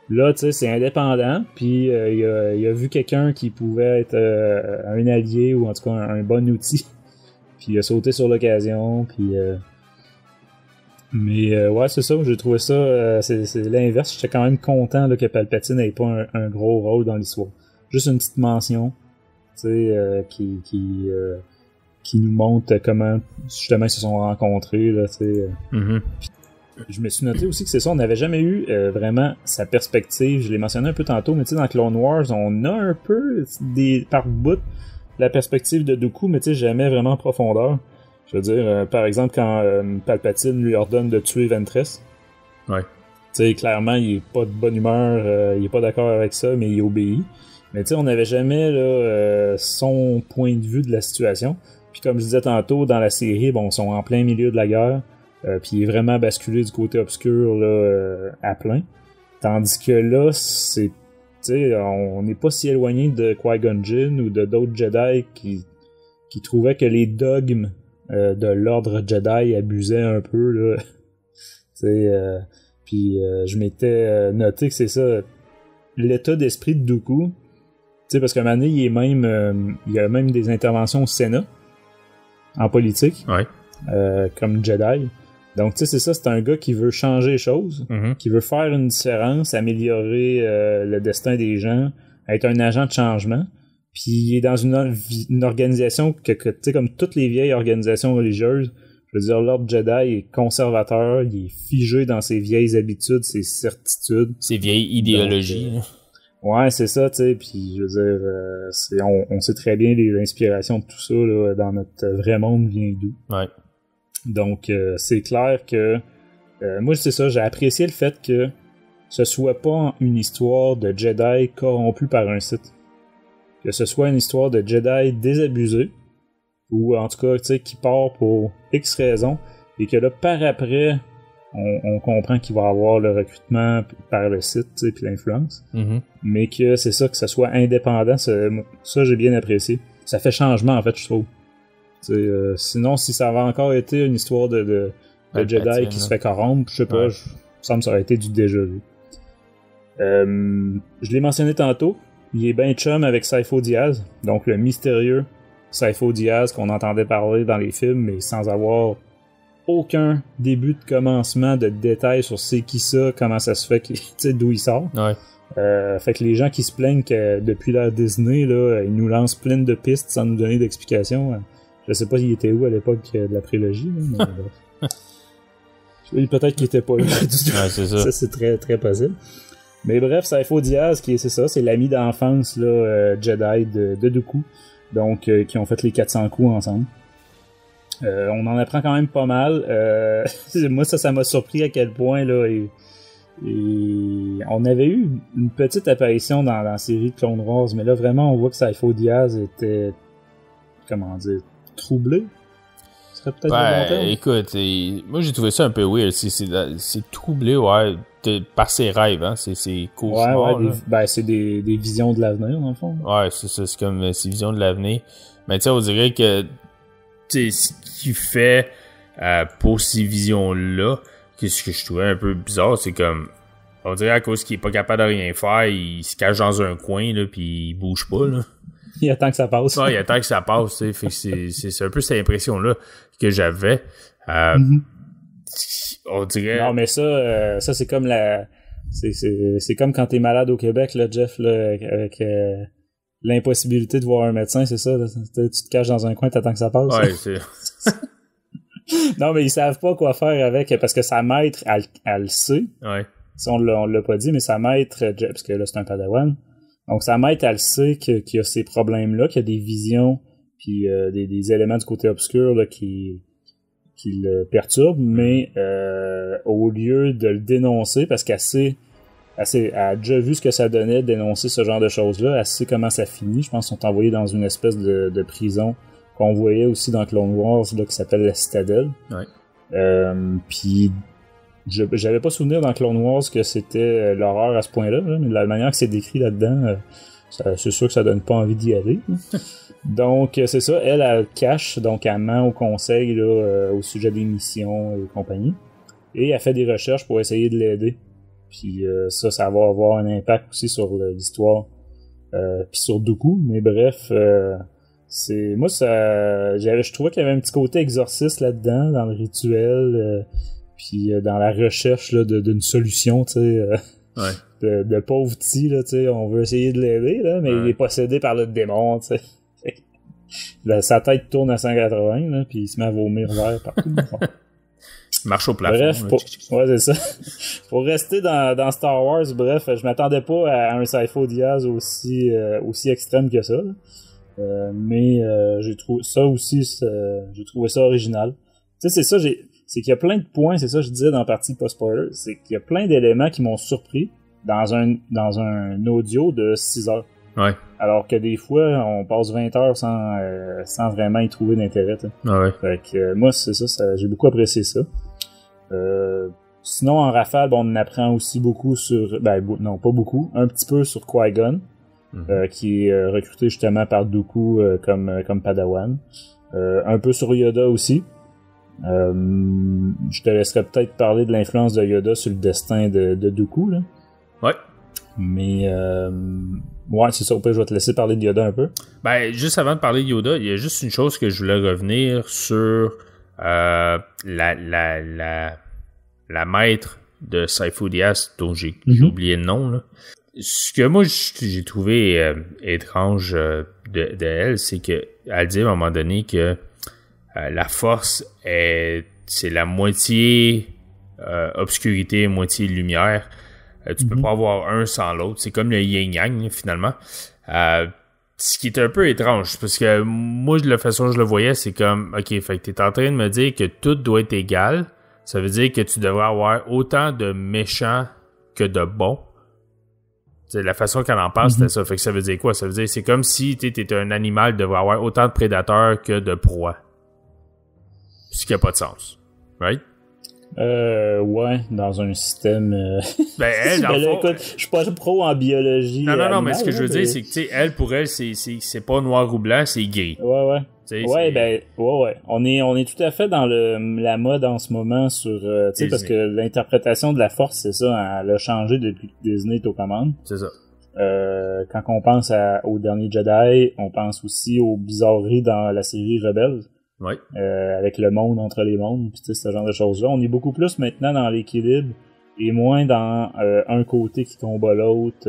Là, tu sais, c'est indépendant, puis il a vu quelqu'un qui pouvait être un allié, ou en tout cas un bon outil, puis il a sauté sur l'occasion, puis... Mais ouais, c'est ça, j'ai trouvé ça, c'est l'inverse. J'étais quand même content là, que Palpatine n'ait pas un gros rôle dans l'histoire. Juste une petite mention, tu sais, qui nous montre comment justement ils se sont rencontrés, là, tu sais. Je me suis noté aussi que c'est ça, on n'avait jamais eu vraiment sa perspective. Je l'ai mentionné un peu tantôt, mais tu sais, dans Clone Wars, on a un peu par bout la perspective de Dooku, mais tu sais, jamais vraiment en profondeur. Je veux dire, par exemple, quand Palpatine lui ordonne de tuer Ventress. Ouais. sais, clairement, il est pas de bonne humeur, il est pas d'accord avec ça, mais il obéit. Mais tu sais, on n'avait jamais là, son point de vue de la situation. Puis comme je disais tantôt, dans la série, bon, ils sont en plein milieu de la guerre, puis il est vraiment basculé du côté obscur là, à plein. Tandis que là, c'est, tu sais, on n'est pas si éloigné de Qui-Gon Jinn ou de d'autres Jedi qui trouvaient que les dogmes de l'ordre Jedi abusaient un peu là. Tu sais, puis je m'étais noté que c'est ça, l'état d'esprit de Dooku. Tu sais, parce qu'à un moment donné, il y a même des interventions au Sénat en politique, comme Jedi. Donc, tu sais, c'est ça, c'est un gars qui veut changer les choses, qui veut faire une différence, améliorer le destin des gens, être un agent de changement. Puis il est dans une organisation que tu sais, comme toutes les vieilles organisations religieuses, je veux dire, l'ordre Jedi est conservateur, il est figé dans ses vieilles habitudes, ses certitudes. Ses vieilles idéologies. Donc, ouais, c'est ça, tu sais, puis je veux dire, on sait très bien l'inspiration de tout ça, là, dans notre vrai monde vient d'où. Ouais. Donc, c'est clair que, moi, c'est ça, j'ai apprécié le fait que ce soit pas une histoire de Jedi corrompu par un Sith. Que ce soit une histoire de Jedi désabusé, ou en tout cas, tu sais, qui part pour X raisons, et que là, par après, on comprend qu'il va avoir le recrutement par le site, tu sais, puis l'influence. Mais que c'est ça, que ça soit indépendant, ça j'ai bien apprécié. Ça fait changement, en fait, je trouve. Sinon, si ça avait encore été une histoire de Jedi qui se fait corrompre, je sais pas, ça me aurait été du déjà vu. Je l'ai mentionné tantôt, il est ben chum avec Sifo Dyas, donc le mystérieux Sifo Dyas qu'on entendait parler dans les films, mais sans avoir aucun début de commencement de détails sur c'est qui ça, comment ça se fait, tu sais, d'où il sort. Fait que les gens qui se plaignent que depuis l'ère Disney, là, ils nous lancent plein de pistes sans nous donner d'explications. Je sais pas s'il était où à l'époque de la prélogie, là, mais peut-être qu'il était pas là du tout. C'est ça. Ça, c'est très, très possible. Mais bref, Sifo Dyas, c'est l'ami d'enfance là, Jedi de Dooku, donc qui ont fait les 400 coups ensemble. On en apprend quand même pas mal. Moi, ça m'a surpris à quel point là. Et on avait eu une petite apparition dans la série de Clone Wars, mais là vraiment on voit que Sifo Dyas était, comment dire, troublé. Ce serait peut-être le bon terme. Écoute, moi j'ai trouvé ça un peu weird. C'est troublé, par ses rêves, hein. C'est cauchemar. C'est des visions de l'avenir, dans le fond. Ouais, c'est ça, c'est comme ces visions de l'avenir. Mais tu sais, on dirait que ce qu'il fait pour ces visions-là, ce que je trouvais un peu bizarre, c'est comme, on dirait à cause qu'il est pas capable de rien faire, il se cache dans un coin, là, pis il bouge pas, là. Il attend que ça passe. Ouais, il attend que ça passe, tu sais. Fait que c'est un peu cette impression-là que j'avais. On dirait... Non, mais ça c'est comme c'est comme quand t'es malade au Québec, là, Jeff, là, avec l'impossibilité de voir un médecin, c'est ça, là, tu te caches dans un coin, t'attends que ça passe. Ouais, c'est... Non, mais ils savent pas quoi faire avec, parce que sa maître, elle le sait. Ouais. Ça, on l'a pas dit, mais sa maître, parce que là, c'est un padawan. Donc, sa maître, elle sait qu'il y a ces problèmes-là, qu'il y a des visions, puis des éléments du côté obscur, là, qui le perturbent, mais au lieu de le dénoncer, parce qu'elle a déjà vu ce que ça donnait de dénoncer ce genre de choses-là, elle sait comment ça finit. Je pense qu'ils sont envoyés dans une espèce de prison qu'on voyait aussi dans Clone Wars, là, qui s'appelle la Citadelle. Puis j'avais pas souvenir dans Clone Wars que c'était l'horreur à ce point-là, là, mais de la manière que c'est décrit là-dedans, c'est sûr que ça donne pas envie d'y aller. Donc c'est ça, elle cache, donc elle ment au conseil là, au sujet des missions et compagnie, et elle fait des recherches pour essayer de l'aider. Puis ça va avoir un impact aussi sur l'histoire, puis sur Dooku, mais bref, moi je trouvais qu'il y avait un petit côté exorciste là-dedans, dans le rituel, puis dans la recherche là, d'une solution, tu sais, de pauvre petit, là, tu sais, on veut essayer de l'aider, là, mais il est possédé par le démon, tu sais. Sa tête tourne à 180, là, puis il se met à vomir vert partout. Il marche au plafond. Bref, c'est ça. Pour rester dans Star Wars, bref, je m'attendais pas à un Sifo Dyas aussi extrême que ça. Mais j'ai trouvé ça aussi, j'ai trouvé ça original. Tu sais, c'est ça, c'est qu'il y a plein de points, c'est ça que je disais dans la partie post-spoiler, c'est qu'il y a plein d'éléments qui m'ont surpris dans un audio de 6 heures. Ouais. Alors que des fois, on passe 20 heures sans vraiment y trouver d'intérêt. Ouais. Fait que moi, c'est ça, j'ai beaucoup apprécié ça. Sinon, en rafale, on apprend aussi beaucoup sur... non, pas beaucoup, un petit peu sur Qui-Gon, qui est recruté justement par Dooku comme Padawan. Un peu sur Yoda aussi. Je te laisserai peut-être parler de l'influence de Yoda sur le destin de Dooku, là. Ouais. Mais ouais, c'est ça. Au pire, je vais te laisser parler de Yoda un peu. Ben, juste avant de parler de Yoda, il y a juste une chose que je voulais revenir sur la maître de Sifo Dyas, dont j'ai oublié le nom, là. Ce que moi j'ai trouvé étrange de elle, c'est que elle dit à un moment donné que la force c'est la moitié obscurité, moitié lumière. Tu peux pas avoir un sans l'autre. C'est comme le yin-yang, finalement. Ce qui est un peu étrange, parce que moi, de la façon dont je le voyais, c'est comme, OK, fait que t'es en train de me dire que tout doit être égal. Ça veut dire que tu devrais avoir autant de méchants que de bons. C'est la façon qu'elle en parle, c'était ça. Fait que ça veut dire quoi? Ça veut dire c'est comme si t'étais un animal, devrait avoir autant de prédateurs que de proies. Ce qui a pas de sens. Right? Ouais, dans un système... Ben, elle, dans le fond... écoute, je suis pas pro en biologie. Non, mais ce que je veux dire, c'est que, tu sais, elle, pour elle, c'est pas noir ou blanc, c'est gris. Ouais. T'sais, Ouais. On est tout à fait dans la mode en ce moment sur, tu sais, parce que l'interprétation de la force, c'est ça, elle a changé depuis que Disney est aux commandes. C'est ça. Quand on pense au dernier Jedi, on pense aussi aux bizarreries dans la série Rebels. Ouais. Avec le monde entre les mondes, pis ce genre de choses-là. On est beaucoup plus maintenant dans l'équilibre et moins dans un côté qui combat l'autre.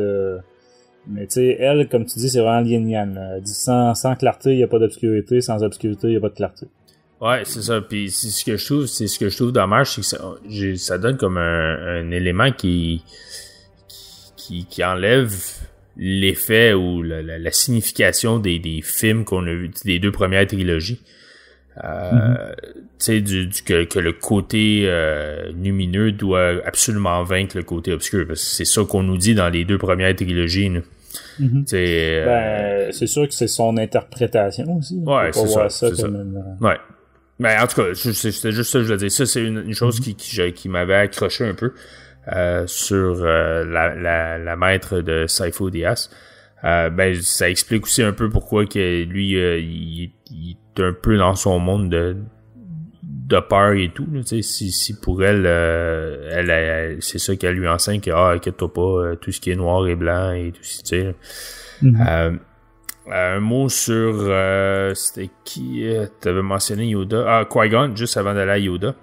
Mais tu sais, elle, comme tu dis, c'est vraiment yin-yang. Elle dit sans clarté, il n'y a pas d'obscurité. Sans obscurité, il n'y a pas de clarté. Ouais, c'est ça. Puis c'est ce que je trouve dommage, c'est que ça donne comme un élément qui enlève l'effet ou la signification des films qu'on a vus, des 2 premières trilogies. Tu sais, que le côté lumineux doit absolument vaincre le côté obscur, parce que c'est ça qu'on nous dit dans les 2 premières trilogies, là. C'est sûr que c'est son interprétation aussi. Ouais, c'est ça. Ouais. Ben, en tout cas, c'était juste ça que je voulais dire. Ça, c'est une chose qui m'avait accroché un peu sur la maître de Sifo Dyas. Ben, ça explique aussi un peu pourquoi que lui, il est un peu dans son monde de peur et tout. Si pour elle, c'est ça qu'elle lui enseigne, que inquiète-toi pas, tout ce qui est noir et blanc et tout ça, tu sais. Un mot sur c'était qui t'avais mentionné Yoda. Qui-Gon, juste avant d'aller à Yoda.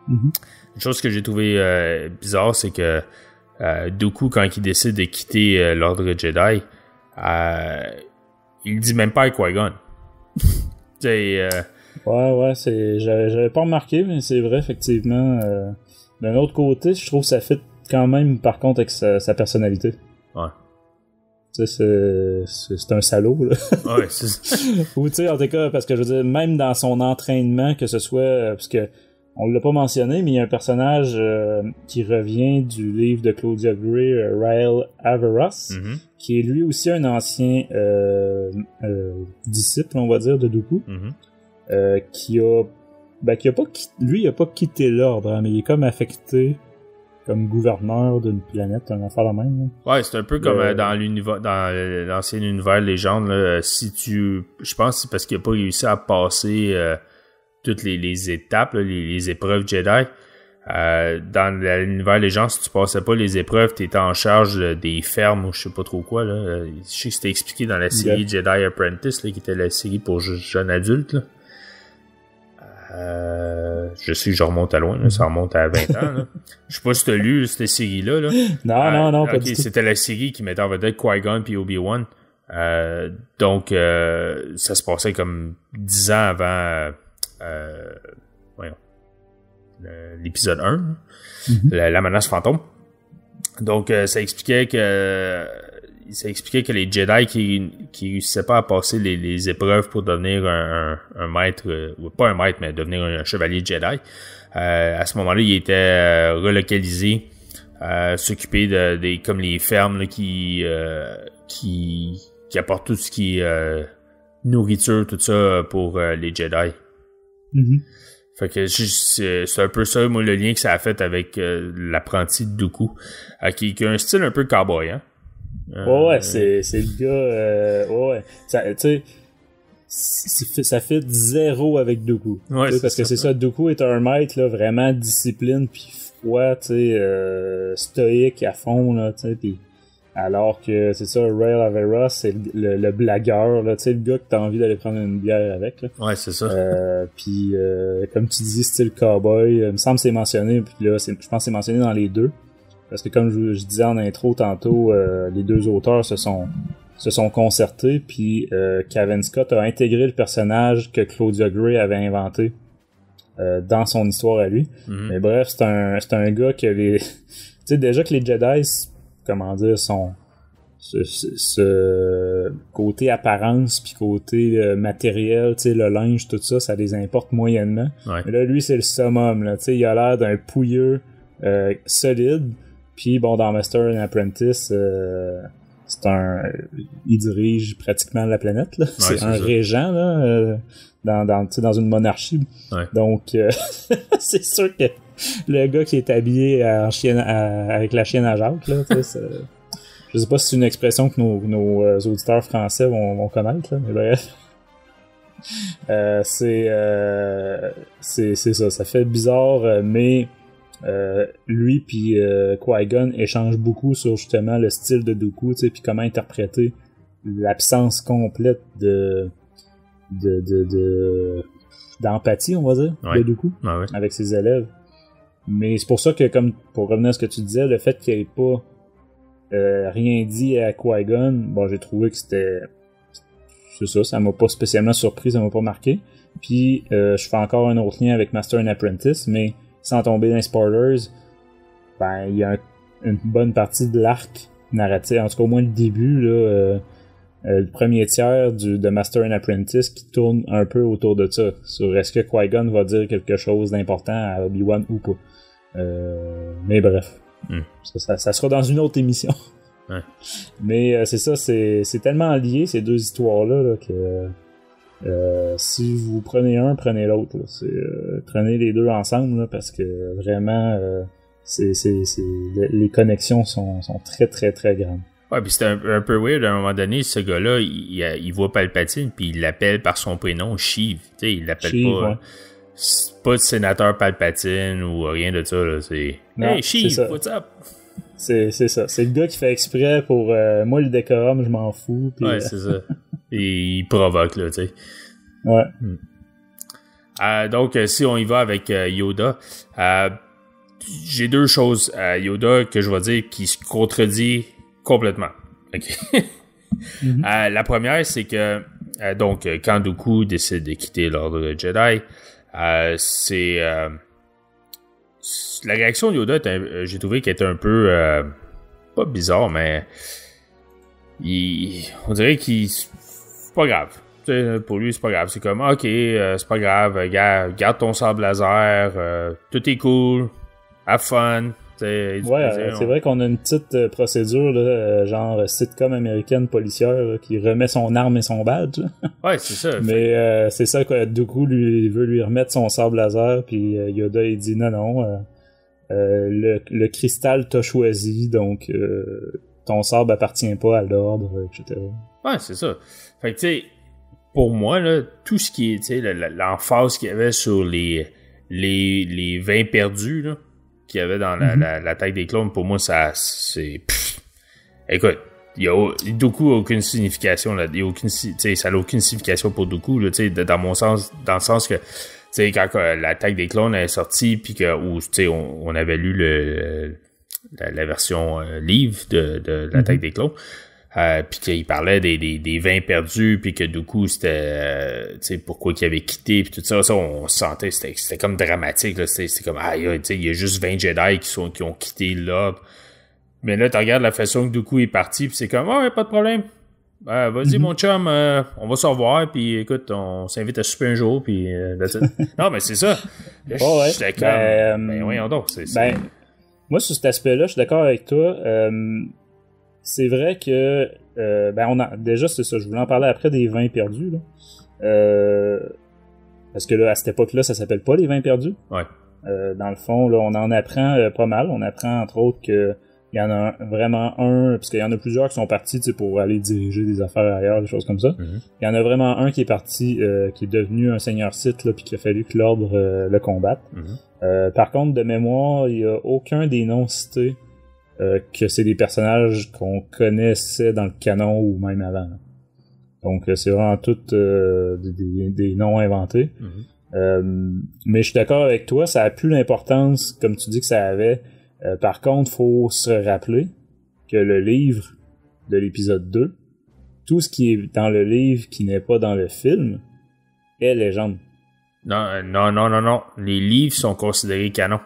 Une chose que j'ai trouvé bizarre, c'est que Dooku, quand il décide de quitter l'ordre Jedi, il dit même pas à Qui-Gon. Ouais, j'avais pas remarqué, mais c'est vrai, effectivement. D'un autre côté, je trouve que ça fit quand même, par contre, avec sa personnalité. Ouais. Tu sais, c'est un salaud, là. Ouais, c'est... Ou tu sais, en tout cas, parce que je veux dire, même dans son entraînement, que ce soit... parce que on l'a pas mentionné, mais il y a un personnage qui revient du livre de Claudia Gray, Rael Averross, qui est lui aussi un ancien disciple, on va dire, de Dooku, qui a pas quitté l'ordre, hein, mais il est comme affecté comme gouverneur d'une planète, un affaire la même. Là. Ouais, c'est un peu comme dans l'univers, dans l'ancien univers légende, là, je pense que c'est parce qu'il a pas réussi à passer toutes les étapes, là, les épreuves Jedi. Dans l'univers légende, si tu passais pas les épreuves, t'étais en charge des fermes ou je sais pas trop quoi, là. Je sais que c'était expliqué dans la série Jedi Apprentice, là, qui était la série pour jeunes adultes, là. Je sais que je remonte à loin, là, ça remonte à 20 ans. Là. Je sais pas si t'as lu cette série-là. Là. Non, pas du tout. C'était la série qui mettait en vedette Qui-Gon puis Obi-Wan. Donc, ça se passait comme 10 ans avant l'épisode 1, la menace fantôme. Donc, ça expliquait que ça expliquait que les Jedi qui réussissaient pas à passer les épreuves pour devenir un maître, ou pas un maître, mais devenir un chevalier Jedi, à ce moment-là, ils étaient relocalisés, s'occuper des comme les fermes là, qui apportent tout ce qui est nourriture, tout ça pour les Jedi. Mm-hmm. Fait que c'est un peu ça, moi, le lien que ça a fait avec l'apprenti de Dooku, qui a un style un peu cowboy, hein. Ouais, c'est le gars, ouais. Tu sais, ça fait 0 avec Dooku. Ouais, parce que c'est ça, Dooku est un maître, là, vraiment discipline puis froid, tu sais, stoïque à fond, là, tu sais, pis alors que, c'est ça, Ray Lavera, c'est le blagueur, là, tu sais, le gars que t'as envie d'aller prendre une bière avec, là. Ouais, c'est ça. Puis comme tu dis, style cowboy, il me semble que c'est mentionné, puis là, je pense que c'est mentionné dans les deux. Parce que comme je disais en intro tantôt, les deux auteurs se sont concertés, puis Cavan Scott a intégré le personnage que Claudia Gray avait inventé dans son histoire à lui. Mm-hmm. Mais bref, c'est un gars que les... tu sais, déjà que les Jedi, comment dire, sont... Ce côté apparence puis côté matériel, tu sais, le linge, tout ça, ça les importe moyennement. Ouais. Mais là, lui, c'est le summum, là, tu sais, il a l'air d'un pouilleux solide. Puis bon, dans Master and Apprentice, il dirige pratiquement la planète, là. Ouais, c'est un régent, là, dans une monarchie. Ouais. Donc, c'est sûr que le gars qui est habillé avec la chienne à Jacques, là, tu sais, je sais pas si c'est une expression que nos auditeurs français vont connaître, là, mais bref. C'est ça. Ça fait bizarre, mais lui puis Qui-Gon échangent beaucoup sur justement le style de Dooku, tu sais, puis comment interpréter l'absence complète d'empathie, on va dire, ouais. de Dooku avec ses élèves. Mais c'est pour ça que, comme pour revenir à ce que tu disais, le fait qu'il n'y ait pas rien dit à Qui-Gon, bon, j'ai trouvé que c'est ça m'a pas spécialement surpris, ça m'a pas marqué. Puis je fais encore un autre lien avec Master and Apprentice, mais sans tomber dans les spoilers, ben il y a une bonne partie de l'arc narratif, en tout cas au moins le début, là, le premier tiers de Master and Apprentice qui tourne un peu autour de ça, sur est-ce que Qui-Gon va dire quelque chose d'important à Obi-Wan ou pas. Mais bref, ça sera dans une autre émission. Ouais. Mais c'est ça, c'est tellement lié ces deux histoires-là là, que si vous prenez un, prenez l'autre. Prenez les deux ensemble là, parce que vraiment les connexions sont très très très grandes. Ouais, puis c'était un peu weird à un moment donné, ce gars-là, il voit Palpatine puis il l'appelle par son prénom Sheev. Tu sais, il l'appelle Sheev, pas. Ouais. C'est pas le sénateur Palpatine ou rien de ça, là. C'est non, hey Sheev, what's up? C'est ça. C'est le gars qui fait exprès pour moi le décorum, je m'en fous. Pis, ouais, c'est ça. Et il provoque, là, tu sais. Ouais. Donc, si on y va avec Yoda, j'ai deux choses à Yoda que je vais dire qui se contredit complètement. Okay. La première, c'est que donc quand Dooku décide de quitter l'ordre Jedi, c'est la réaction de Yoda, j'ai trouvé qu'elle était un peu pas bizarre, mais on dirait qu'il c'est pas grave. Pour lui, c'est pas grave. C'est comme, ok, c'est pas grave, garde ton sable laser, tout est cool, have fun. C'est vrai qu'on a une petite procédure, là, genre sitcom américaine policière, là, qui remet son arme et son badge. Ouais, c'est ça. Mais c'est ça, quoi. Dooku veut lui remettre son sable laser, puis Yoda, il dit non, le cristal t'a choisi, donc ton sable appartient pas à l'ordre, etc. Ouais, c'est ça. Fait que, tu sais, pour moi, là, tout ce qui est, tu sais, l'emphase qu'il y avait sur les 20 perdus, là, qu'il y avait dans l'attaque des clones, pour moi, ça, c'est... Écoute, Dooku a aucune signification, là, ça n'a aucune signification pour Dooku, là, tu sais, dans mon sens, dans le sens que, tu sais, quand l'attaque des clones est sortie, puis que, tu sais, on avait lu la version livre de l'attaque des clones, puis qu'il parlait des 20 perdus, puis que Dooku c'était tu sais pourquoi qu'il avait quitté, puis tout ça on sentait, c'était comme dramatique là, c'était comme tu sais il y a juste 20 Jedi qui ont quitté l'ordre. Mais là, tu regardes la façon que Dooku est parti, puis c'est comme, ouais, pas de problème. Vas-y, mon chum, on va se revoir, puis écoute, on s'invite à souper un jour, puis that's it. Non, mais c'est ça. Là, j'étais comme, ben voyons donc. Moi, sur cet aspect-là, je suis d'accord avec toi. C'est vrai que, déjà, c'est ça, je voulais en parler après des 20 perdus, là. Parce que là, à cette époque-là, ça s'appelle pas les 20 perdus. Ouais. Dans le fond, là, on en apprend pas mal. On apprend, entre autres, que il y en a vraiment un, parce qu'il y en a plusieurs qui sont partis pour aller diriger des affaires ailleurs, des choses comme ça. Mm-hmm. Il y en a vraiment un qui est parti, qui est devenu un seigneur Sith, là, puis qu'il a fallu que l'ordre le combatte. Mm-hmm. Par contre, de mémoire, il y a aucun des noms cités que c'est des personnages qu'on connaissait dans le canon ou même avant. Donc, c'est vraiment tous des noms inventés. Mm-hmm. Mais je suis d'accord avec toi, ça a plus l'importance, comme tu dis, que ça avait. Par contre, faut se rappeler que le livre de l'épisode 2, tout ce qui est dans le livre qui n'est pas dans le film, est légende. Non. Les livres sont considérés canon.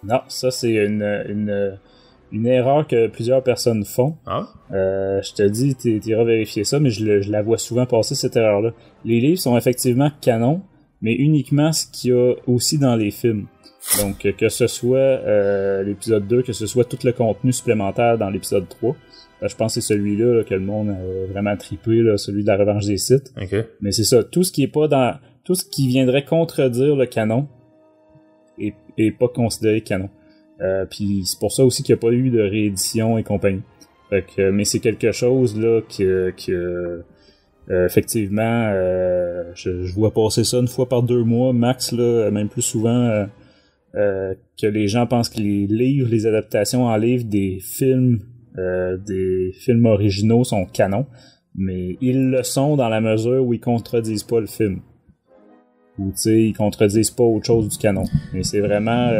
Non, ça c'est une erreur que plusieurs personnes font. Ah? Je te dis, t'iras vérifier ça, mais je la vois souvent passer, cette erreur-là. Les livres sont effectivement canon, mais uniquement ce qu'il y a aussi dans les films. Donc, que ce soit l'épisode 2, que ce soit tout le contenu supplémentaire dans l'épisode 3. Je pense que c'est celui-là là, que le monde a vraiment trippé, là, celui de la revanche des Sith. Okay. Mais c'est ça, tout ce qui est pas dans... Tout ce qui viendrait contredire le canon est pas considéré canon. Puis c'est pour ça aussi qu'il n'y a pas eu de réédition et compagnie. Fait que, mais c'est quelque chose là que effectivement je vois passer ça une fois par 2 mois max, là, même plus souvent, que les gens pensent que les livres, les adaptations en livre des films originaux sont canons, mais ils le sont dans la mesure où ils contredisent pas le film. Ou tu sais, ils contredisent pas autre chose du canon. Mais c'est vraiment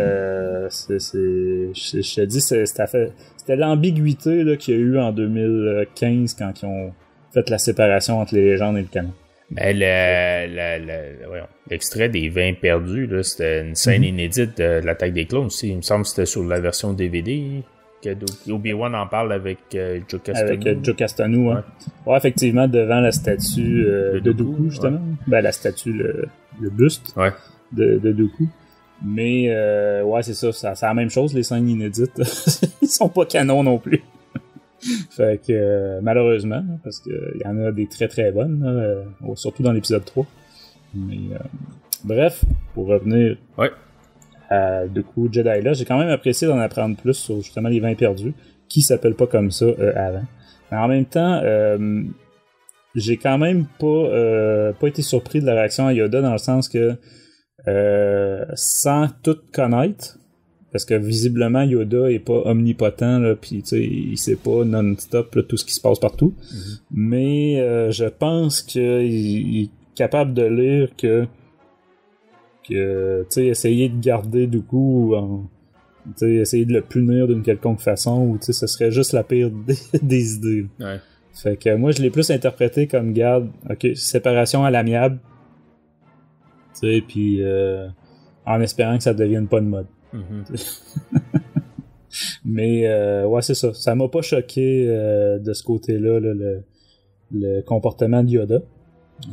je te dis, c'était l'ambiguïté là qu'il y a eu en 2015 quand ils ont fait la séparation entre les légendes et le canon. Mais l'extrait des 20 perdus, là, c'était une scène inédite de l'attaque des clones aussi. Il me semble que c'était sur la version DVD. Que Obi-Wan en parle avec Joe Castanou. Avec Joe Castanou, hein. Ouais, effectivement, devant la statue de Dooku, justement. Ouais. Ben, la statue, le buste de Dooku. Mais, ouais, c'est ça. C'est la même chose, les scènes inédites. Ils sont pas canons non plus. Fait que, malheureusement, parce qu'il y en a des très très bonnes, là, surtout dans l'épisode 3. Mais, bref, pour revenir à Dooku Jedi là, j'ai quand même apprécié d'en apprendre plus sur justement les 20 perdus, qui s'appellent pas comme ça avant. Mais en même temps, j'ai quand même pas été surpris de la réaction à Yoda, dans le sens que sans tout connaître, parce que visiblement Yoda est pas omnipotent, là, pis tu sais, il sait pas non-stop là, tout ce qui se passe partout. Mais je pense qu'il est capable de lire que tu sais, essayer de garder Dooku, tu sais, essayer de le punir d'une quelconque façon, ou tu sais, ce serait juste la pire des idées. Ouais. Fait que moi, je l'ai plus interprété comme, garde, ok, séparation à l'amiable, tu sais, puis en espérant que ça devienne pas de mode. Mais ouais, c'est ça. Ça m'a pas choqué de ce côté-là, là, le comportement de Yoda.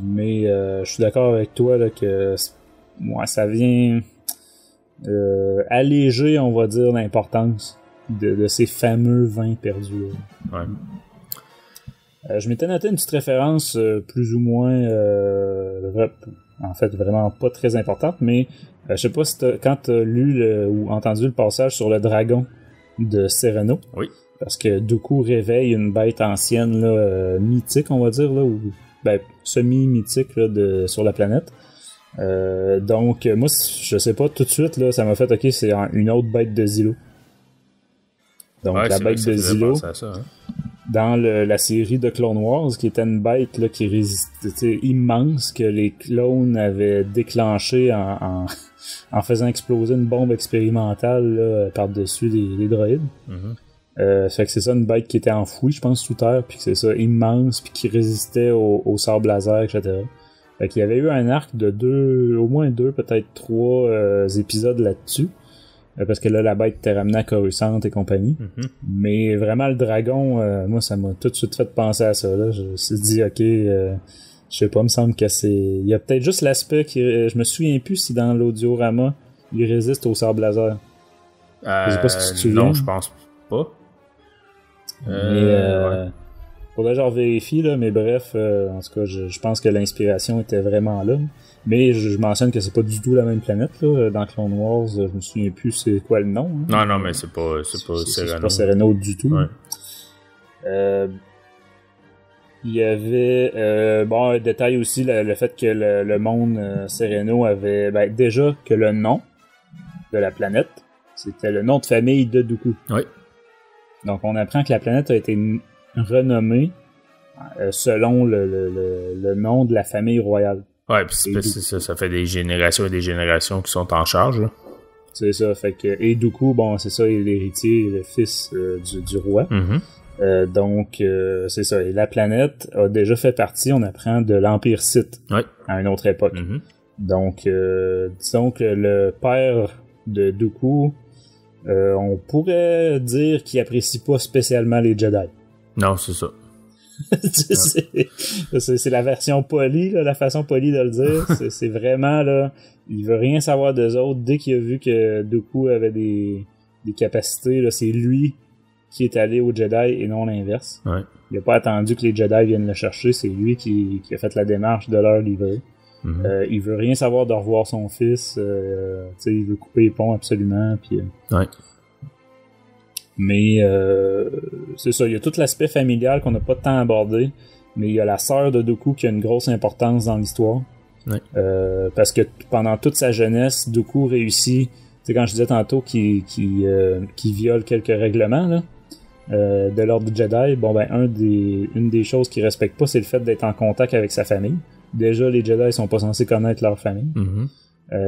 Mais je suis d'accord avec toi là, que ouais, ça vient alléger, on va dire, l'importance de ces fameux 20 perdus. Ouais. Je m'étais noté une petite référence plus ou moins en fait vraiment pas très importante, mais je sais pas si quand t'as lu ou entendu le passage sur le dragon de Sereno. Oui. Parce que Dooku réveille une bête ancienne là, mythique, on va dire, là, ou ben, semi-mythique là, sur la planète. Donc moi je sais pas, tout de suite là, ça m'a fait ok, c'est une autre bête de Zilo. Donc la bête de Zilo ça, hein? Dans la série de Clone Wars, qui était une bête là, qui résistait, immense, que les clones avaient déclenché en faisant exploser une bombe expérimentale là, par-dessus les droïdes. Fait que c'est ça, une bête qui était enfouie, je pense, sous terre, puis que c'est ça, immense, puis qui résistait au sable laser, etc. Fait qu'il y avait eu un arc de au moins 2, peut-être 3 épisodes là-dessus. parce que là, la bête était ramenée à Coruscant et compagnie. Mais vraiment, le dragon, moi, ça m'a tout de suite fait penser à ça. Là. Je me suis dit, ok, je sais pas, il me semble que c'est... Il y a peut-être juste l'aspect qui... Je me souviens plus si dans l'audiorama, il résiste au sable laser. Je sais pas si tu te souviens. Non, je pense pas. Ouais. Faudrait genre vérifier, là, mais bref, en tout cas, je pense que l'inspiration était vraiment là. Mais je mentionne que c'est pas du tout la même planète, là. Dans Clone Wars, je me souviens plus c'est quoi le nom. Hein. Non, mais c'est pas Serenno. C'est pas Serenno du tout. Ouais. Il y avait un détail aussi, le fait que le monde Serenno avait déjà que le nom de la planète, c'était le nom de famille de Dooku. Oui. Donc on apprend que la planète a été renommée selon le nom de la famille royale. Ouais, puis c'est ça fait des générations et des générations qui sont en charge. Là. C'est ça, fait que et Dooku, bon, c'est ça, il est l'héritier, le fils du roi. Donc, c'est ça. Et la planète a déjà fait partie, on apprend, de l'Empire Sith à une autre époque. Donc, disons que le père de Dooku, on pourrait dire qu'il apprécie pas spécialement les Jedi. Non, c'est ça. c'est la version polie, là, la façon polie de le dire. C'est vraiment, là, il veut rien savoir d'eux autres. Dès qu'il a vu que Dooku avait des capacités, là, c'est lui qui est allé aux Jedi et non l'inverse. Ouais. Il a pas attendu que les Jedi viennent le chercher, c'est lui qui a fait la démarche de leur livrer. Il veut rien savoir de revoir son fils, il veut couper les ponts absolument. Puis, mais c'est ça, il y a tout l'aspect familial qu'on n'a pas tant abordé, mais il y a la sœur de Dooku qui a une grosse importance dans l'histoire. Parce que pendant toute sa jeunesse, Dooku réussit, quand je disais tantôt qu'il viole quelques règlements là, de l'ordre du Jedi, une des choses qu'il respecte pas, c'est le fait d'être en contact avec sa famille. Déjà, les Jedi sont pas censés connaître leur famille.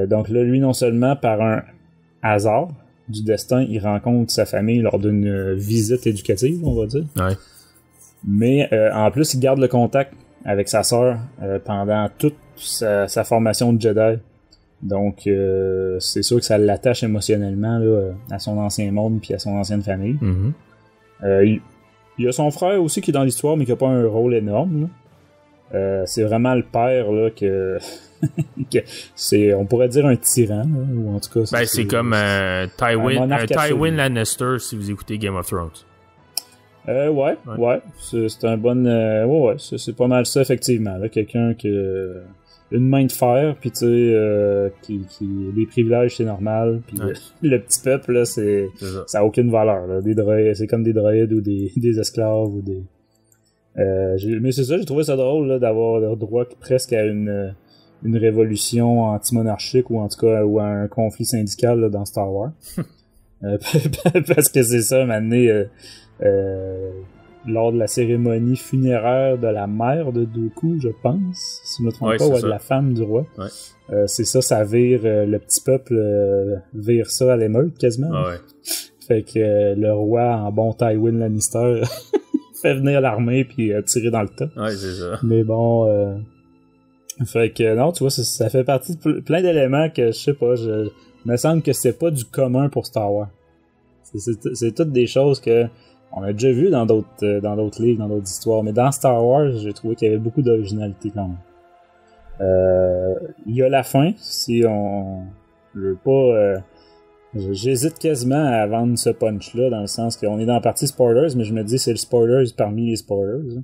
Donc là, lui, non seulement par un hasard du destin, il rencontre sa famille lors d'une visite éducative, on va dire. Mais en plus, il garde le contact avec sa sœur pendant toute sa formation de Jedi. Donc, c'est sûr que ça l'attache émotionnellement là, à son ancien monde puis à son ancienne famille. Il y a son frère aussi qui est dans l'histoire, mais qui a pas un rôle énorme. Là. C'est vraiment le père là que on pourrait dire un tyran, là, ou en tout cas c'est comme Tywin Lannister si vous écoutez Game of Thrones. Ouais, c'est un bon c'est pas mal ça effectivement là, quelqu'un qui a une main de fer puis tu sais qui les privilèges c'est normal puis le petit peuple là ça a aucune valeur là. Des droïdes, c'est comme des droïdes ou des esclaves ou des mais c'est ça, j'ai trouvé ça drôle là, d'avoir le droit presque à une révolution anti-monarchique ou en tout cas ou à un conflit syndical là, dans Star Wars. Parce que c'est ça, maintenant, lors de la cérémonie funéraire de la mère de Dooku, je pense, si je me trompe pas, de la femme du roi. C'est ça vire, le petit peuple vire ça à l'émeute quasiment. Fait que le roi, en bon Tywin Lannister... fait venir l'armée puis tirer dans le tas. C'est ça. Mais bon, fait que non, tu vois, ça fait partie de plein d'éléments que je sais pas, me semble que c'est pas du commun pour Star Wars. C'est toutes des choses que on a déjà vu dans d'autres livres, dans d'autres histoires, mais dans Star Wars, j'ai trouvé qu'il y avait beaucoup d'originalité quand même. Il y a la fin, si on veut pas... J'hésite quasiment à vendre ce punch-là, dans le sens qu'on est dans la partie spoilers, mais je me dis c'est le spoilers parmi les spoilers.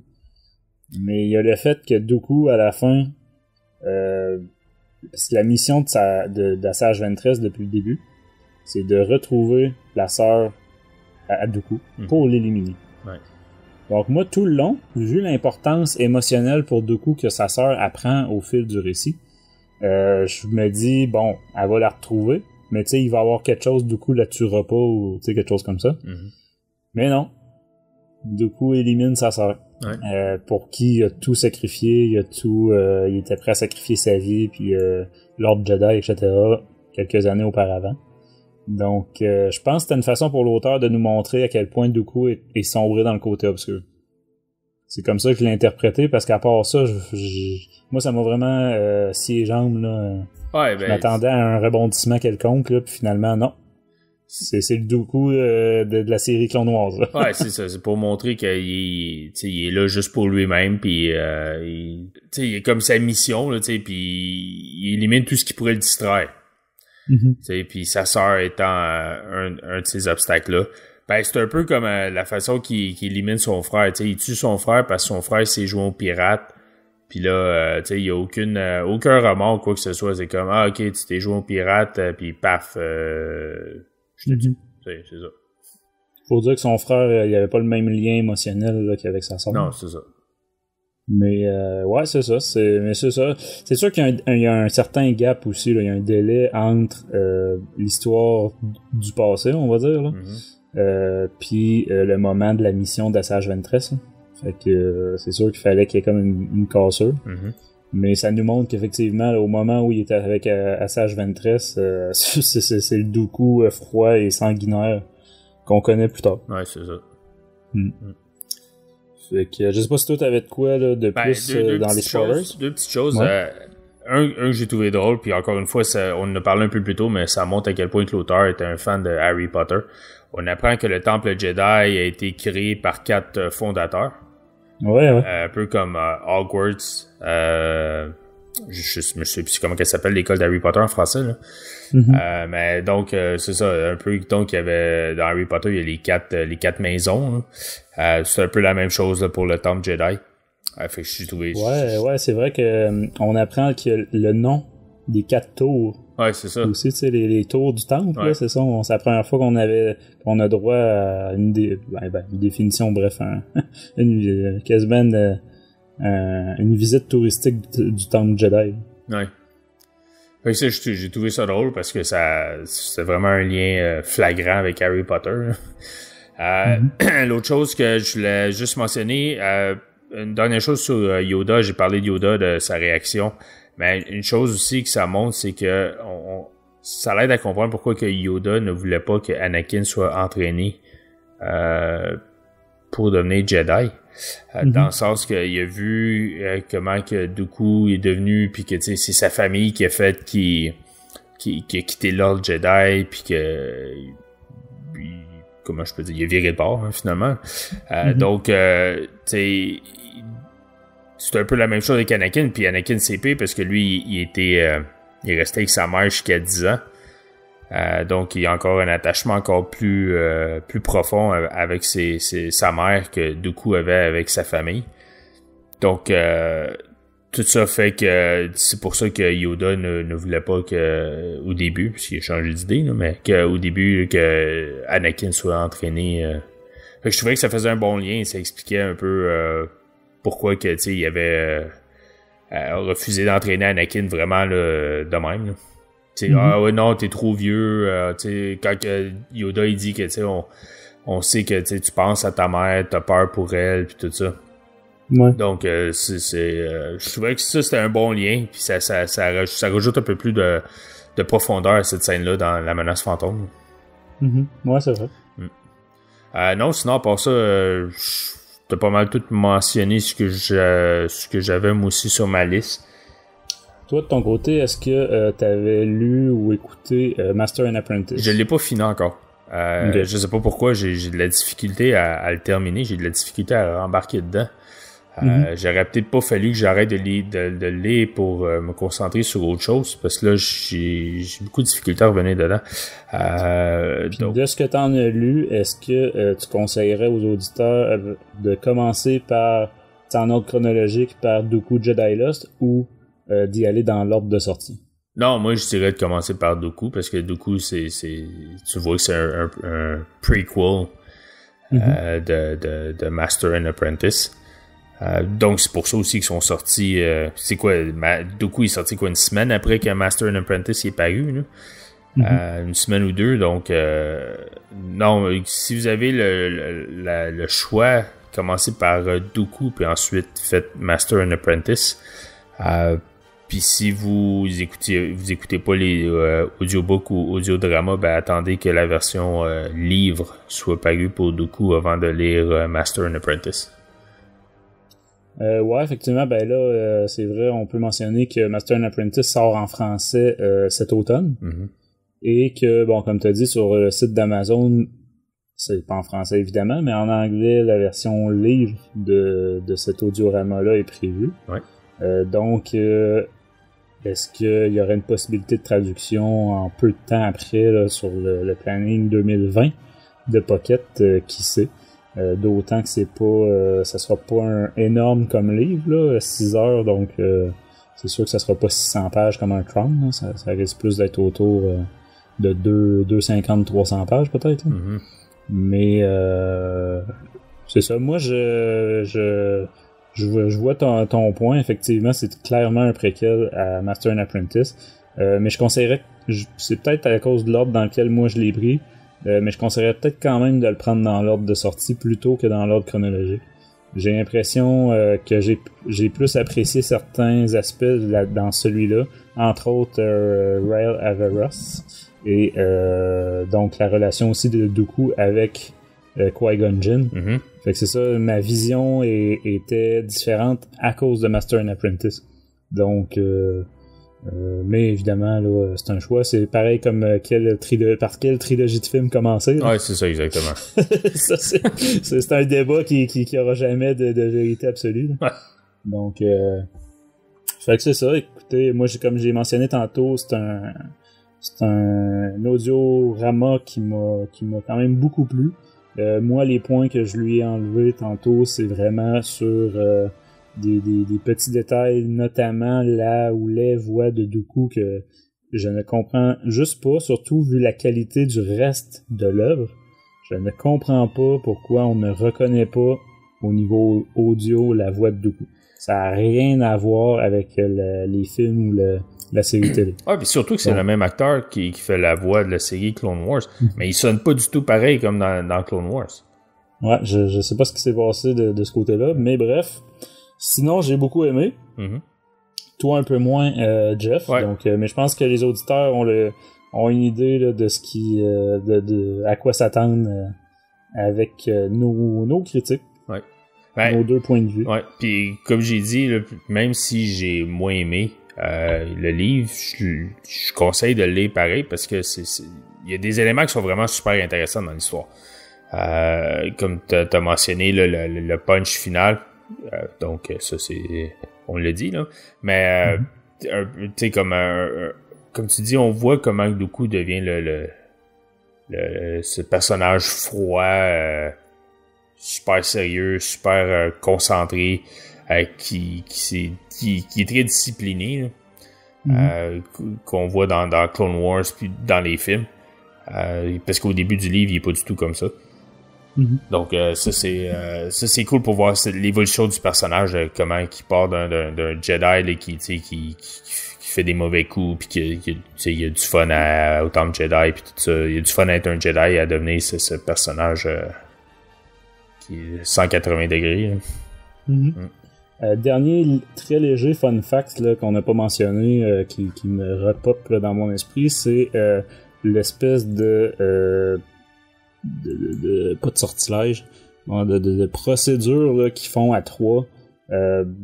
Mais il y a le fait que Dooku, à la fin, c'est la mission de la Sage Ventress depuis le début, c'est de retrouver la sœur à Dooku pour l'éliminer. Donc moi, tout le long, vu l'importance émotionnelle pour Dooku que sa sœur apprend au fil du récit, je me dis, bon, elle va la retrouver, mais tu sais, il va y avoir quelque chose, Dooku la tuera pas, ou tu sais, quelque chose comme ça. Mais non. Dooku élimine sa sœur. Pour qui il a tout sacrifié, il était prêt à sacrifier sa vie, puis l'ordre Jedi, etc., quelques années auparavant. Donc, je pense que c'était une façon pour l'auteur de nous montrer à quel point Dooku est sombré dans le côté obscur. C'est comme ça que je l'ai interprété, parce qu'à part ça, moi, ça m'a vraiment scié les jambes, là. Je m'attendais à un rebondissement quelconque, là, puis finalement, non. C'est le Dooku de la série Clone Wars. Là. Ouais, c'est ça. C'est pour montrer qu'il il est là juste pour lui-même, puis il est comme sa mission, là, puis il élimine tout ce qui pourrait le distraire. Puis sa sœur étant un de ces obstacles-là. Ben, c'est un peu comme la façon qu'il élimine son frère. Il tue son frère parce que son frère s'est joué au pirate. Puis là, il y a aucun remords ou quoi que ce soit. C'est comme, ok, tu t'es joué au pirate, puis paf, je te tue. C'est ça. Faut dire que son frère, il avait pas le même lien émotionnel là, qu'avec sa sœur. Non, c'est ça. Mais ouais, c'est ça. Mais c'est ça. C'est sûr qu'il y a un certain gap aussi. Là. Il y a un délai entre l'histoire du passé, on va dire, là. Puis le moment de la mission d'Assage Ventress. Fait que c'est sûr qu'il fallait qu'il y ait comme une cassure. Mais ça nous montre qu'effectivement, là, au moment où il était avec Assage Ventress, c'est le Dooku froid et sanguinaire qu'on connaît plus tard. Ouais, c'est ça. Fait que je sais pas si toi t'avais de quoi là, de plus dans les spoilers. Deux petites choses. Ouais. Un que j'ai trouvé drôle, puis encore une fois, on en a parlé un peu plus tôt, mais ça montre à quel point que l'auteur était un fan de Harry Potter. On apprend que le Temple Jedi a été créé par 4 fondateurs. Ouais. Un peu comme Hogwarts. Je me sais plus comment elle s'appelle, l'école d'Harry Potter en français, là. Mais donc, c'est ça, un peu, donc, il y avait, dans Harry Potter, il y a les quatre maisons, c'est un peu la même chose, là, pour le Temple Jedi. Fait que je suis trouvé... Ouais, c'est vrai que on apprend que le nom des 4 tours. Ouais, c'est ça. Aussi, tu sais, les tours du temple, ouais. Là, c'est ça. C'est la première fois qu'on a droit à une définition, bref, quasiment une visite touristique du temple Jedi. Ouais. Fait que ça, j'ai trouvé ça drôle parce que c'est vraiment un lien flagrant avec Harry Potter. L'autre chose que je voulais juste mentionner, une dernière chose sur Yoda, j'ai parlé de Yoda, de sa réaction. Mais une chose aussi que ça montre, c'est que ça l'aide à comprendre pourquoi que Yoda ne voulait pas que Anakin soit entraîné pour devenir Jedi. Dans le sens qu'il a vu comment que Dooku est devenu, puis que c'est sa famille qui a fait qui a quitté l'ordre Jedi, puis que comment je peux dire, il a viré de bord, finalement. Donc, c'est un peu la même chose avec Anakin, puis Anakin CP, parce que lui, il est resté avec sa mère jusqu'à 10 ans. Donc, il y a encore un attachement encore plus profond avec sa mère que Dooku avait avec sa famille. Donc, tout ça fait que c'est pour ça que Yoda ne voulait pas au début, puisqu'il a changé d'idée, là, mais qu'au début, que Anakin soit entraîné. Fait que je trouvais que ça faisait un bon lien, ça expliquait un peu pourquoi que il avait refusé d'entraîner Anakin vraiment là, de même. Là. Ah ouais, non, t'es trop vieux. Quand Yoda il dit que on sait que tu penses à ta mère, t'as peur pour elle, puis tout ça. Ouais. Donc, je trouvais que ça, c'était un bon lien, puis ça rajoute un peu plus de profondeur à cette scène-là dans La Menace Fantôme. Ouais, c'est vrai. Non, sinon, à part ça, t'as pas mal tout mentionné ce que j'avais moi aussi sur ma liste. Toi, de ton côté, est-ce que t'avais lu ou écouté Master and Apprentice? Je l'ai pas fini encore. Okay. Je sais pas pourquoi, j'ai de la difficulté à le terminer, j'ai de la difficulté à embarquer dedans. J'aurais peut-être pas fallu que j'arrête de le lire pour me concentrer sur autre chose, parce que là, j'ai beaucoup de difficultés à revenir dedans. Donc, de ce que t'en as lu, est-ce que tu conseillerais aux auditeurs de commencer par, en ordre chronologique, par Dooku Jedi Lost, ou d'y aller dans l'ordre de sortie? Non, moi, je dirais de commencer par Dooku, parce que Dooku, tu vois que c'est un prequel de Master and Apprentice. Donc, c'est pour ça aussi qu'ils sont sortis... c'est quoi? Dooku est sorti une semaine après que Master and Apprentice est paru, là? Une semaine ou deux. Donc, non, si vous avez le choix, commencez par Dooku, puis ensuite faites Master and Apprentice. Puis si vous écoutez pas les audiobooks ou audiodramas, ben attendez que la version livre soit parue pour Dooku avant de lire Master and Apprentice. Ouais, effectivement, ben là, c'est vrai, on peut mentionner que Master and Apprentice sort en français cet automne. et que, bon, comme tu as dit, sur le site d'Amazon, c'est pas en français évidemment, mais en anglais, la version livre de cet audiorama-là est prévue. Ouais. Donc, est-ce qu'il y aurait une possibilité de traduction en peu de temps après là, sur le planning 2020 de Pocket, qui sait? D'autant que c'est pas, ça sera pas un énorme comme livre, là, 6 heures, donc c'est sûr que ça sera pas 600 pages comme un Crown, là, ça risque plus d'être autour de 250-300 pages peut-être. Mm-hmm. Mais c'est ça, moi je vois ton point, effectivement, c'est clairement un préquel à Master and Apprentice, mais je conseillerais, c'est peut-être à cause de l'ordre dans lequel moi je l'ai pris, mais je conseillerais peut-être quand même de le prendre dans l'ordre de sortie plutôt que dans l'ordre chronologique. J'ai l'impression que j'ai plus apprécié certains aspects dans celui-là, entre autres Rael Averross, et donc la relation aussi de Dooku avec Qui-Gon Jinn. Mm-hmm. Fait que c'est ça, ma vision était différente à cause de Master and Apprentice. Donc, mais évidemment, là, c'est un choix. C'est pareil comme par quelle trilogie de films commencer. Là. Ouais, c'est ça, exactement. Ça, c'est un débat qui aura jamais de vérité absolue. Là. Ouais. Donc, fait que c'est ça. Écoutez, moi, comme j'ai mentionné tantôt, c'est un audiorama qui m'a quand même beaucoup plu. Moi, les points que je lui ai enlevés tantôt, c'est vraiment sur des petits détails, notamment là où les voix de Dooku que je ne comprends juste pas, surtout vu la qualité du reste de l'œuvre. Je ne comprends pas pourquoi on ne reconnaît pas au niveau audio la voix de Dooku. Ça n'a rien à voir avec les films ou la série télé. Ah, puis surtout que c'est le même acteur qui fait la voix de la série Clone Wars, mais il sonne pas du tout pareil comme dans Clone Wars. Ouais, je sais pas ce qui s'est passé de ce côté-là, mais bref. Sinon, j'ai beaucoup aimé. Mm-hmm. Toi, un peu moins, Jeff. Ouais. Donc, mais je pense que les auditeurs ont une idée là, de ce qui, à quoi s'attendre avec nos critiques. Ouais. Ben, nos deux points de vue. Ouais. Puis comme j'ai dit, là, même si j'ai moins aimé le livre, je conseille de le lire pareil parce que il y a des éléments qui sont vraiment super intéressants dans l'histoire. Comme t'as mentionné le punch final. Donc ça c'est, on l'a dit là, mais tu sais comme tu dis, on voit comment Dooku devient ce personnage froid, super sérieux, super concentré, qui est très discipliné, là, qu'on voit dans Clone Wars puis dans les films, parce qu'au début du livre il est pas du tout comme ça. Mm-hmm. Donc ça c'est cool pour voir l'évolution du personnage, comment il part d'un Jedi là, qui fait des mauvais coups puis il y a du fun au Temple Jedi puis tout ça, il y a du fun à être un Jedi et à devenir ce personnage qui est 180 degrés. Mm-hmm. Dernier très léger fun fact là, qu'on n'a pas mentionné, qui me repop là, dans mon esprit, c'est l'espèce de pas de sortilège, de procédures là, qu'ils font à 3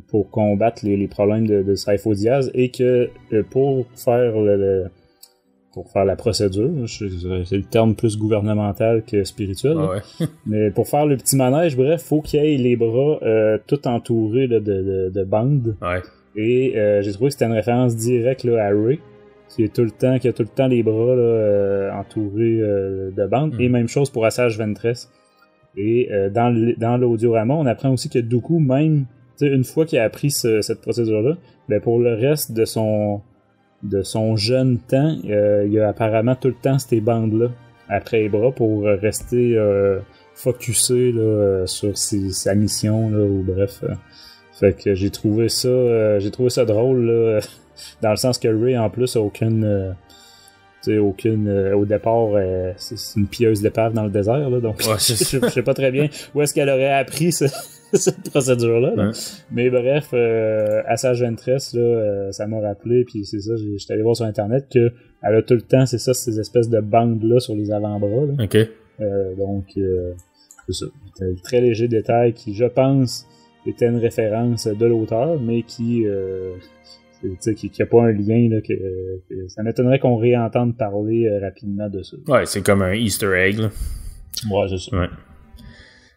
pour combattre les problèmes de Sifo Dyas, et que pour faire la procédure, c'est le terme plus gouvernemental que spirituel, ah ouais. mais pour faire le petit manège, bref, faut qu'il ait les bras tout entourés là, de bandes, ouais. Et j'ai trouvé que c'était une référence directe là, à Rey, qui a tout le temps les bras là, entourés de bandes, et même chose pour Asajj Ventress. Et dans l'audiorama, on apprend aussi que Dooku, même une fois qu'il a appris cette procédure-là, ben pour le reste de son jeune temps, il a apparemment tout le temps ces bandes-là après les bras pour rester focusé là, sur sa mission, là, ou bref. Fait que j'ai trouvé ça drôle là, dans le sens que Rey en plus a aucune au départ c'est une pieuse d'épave dans le désert là, donc ouais, je sais pas très bien où est-ce qu'elle aurait appris cette procédure là, ouais. Mais bref, Asajj Ventress là, ça m'a rappelé, puis c'est ça, j'étais allé voir sur internet que elle a tout le temps, c'est ça, ces espèces de bandes là sur les avant-bras là. OK. Donc c'est ça, c'est un très léger détail qui, je pense, était une référence de l'auteur, mais qui qu'il n'y a pas un lien, là, que ça m'étonnerait qu'on réentende parler rapidement de ça. Ouais, c'est comme un Easter egg, là. Ouais, c'est ça. Ouais.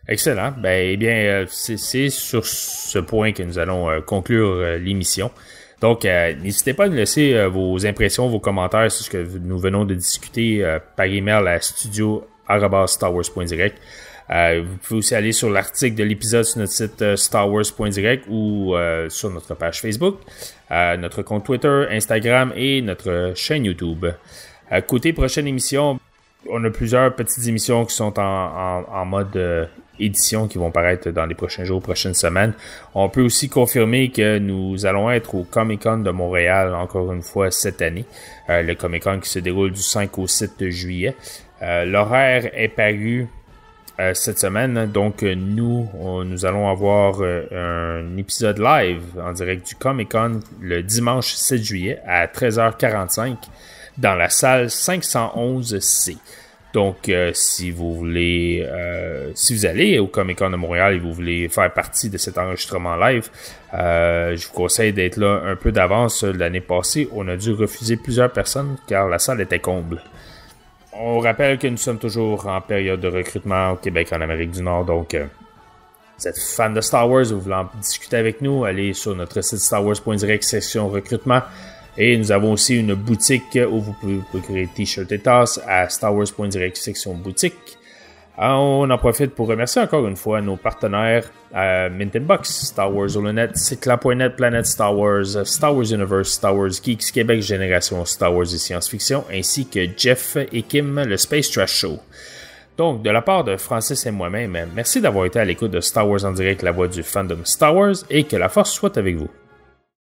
Excellent. Ben, eh bien, c'est sur ce point que nous allons conclure l'émission. Donc, n'hésitez pas à nous laisser vos impressions, vos commentaires sur ce que nous venons de discuter par email à studio@starwars.direct. Vous pouvez aussi aller sur l'article de l'épisode sur notre site starwars.direct ou sur notre page Facebook, notre compte Twitter, Instagram et notre chaîne YouTube. Côté prochaine émission, on a plusieurs petites émissions qui sont en mode édition qui vont paraître dans les prochains jours, prochaines semaines. On peut aussi confirmer que nous allons être au Comic-Con de Montréal encore une fois cette année. Le Comic-Con qui se déroule du 5 au 7 juillet. L'horaire est paru cette semaine, donc nous allons avoir un épisode live en direct du Comic-Con le dimanche 7 juillet à 13h45 dans la salle 511C. Donc, si vous allez au Comic-Con de Montréal et vous voulez faire partie de cet enregistrement live, je vous conseille d'être là un peu d'avance. L'année passée, on a dû refuser plusieurs personnes car la salle était comble. On rappelle que nous sommes toujours en période de recrutement au Québec, en Amérique du Nord, donc vous êtes fan de Star Wars, vous voulez en discuter avec nous, allez sur notre site starwars.direct, section recrutement. Et nous avons aussi une boutique où vous pouvez procurer t-shirts et tasses à starwars.direct, section boutique. On en profite pour remercier encore une fois nos partenaires Mint in Box, Star Wars Holonet, Cycla.net, Planète Star Wars, Star Wars Universe, Star Wars Geeks, Québec Génération Star Wars et Science-Fiction, ainsi que Jeff et Kim, le Space Trash Show. Donc, de la part de Francis et moi-même, merci d'avoir été à l'écoute de Star Wars en direct, la voix du fandom Star Wars, et que la force soit avec vous.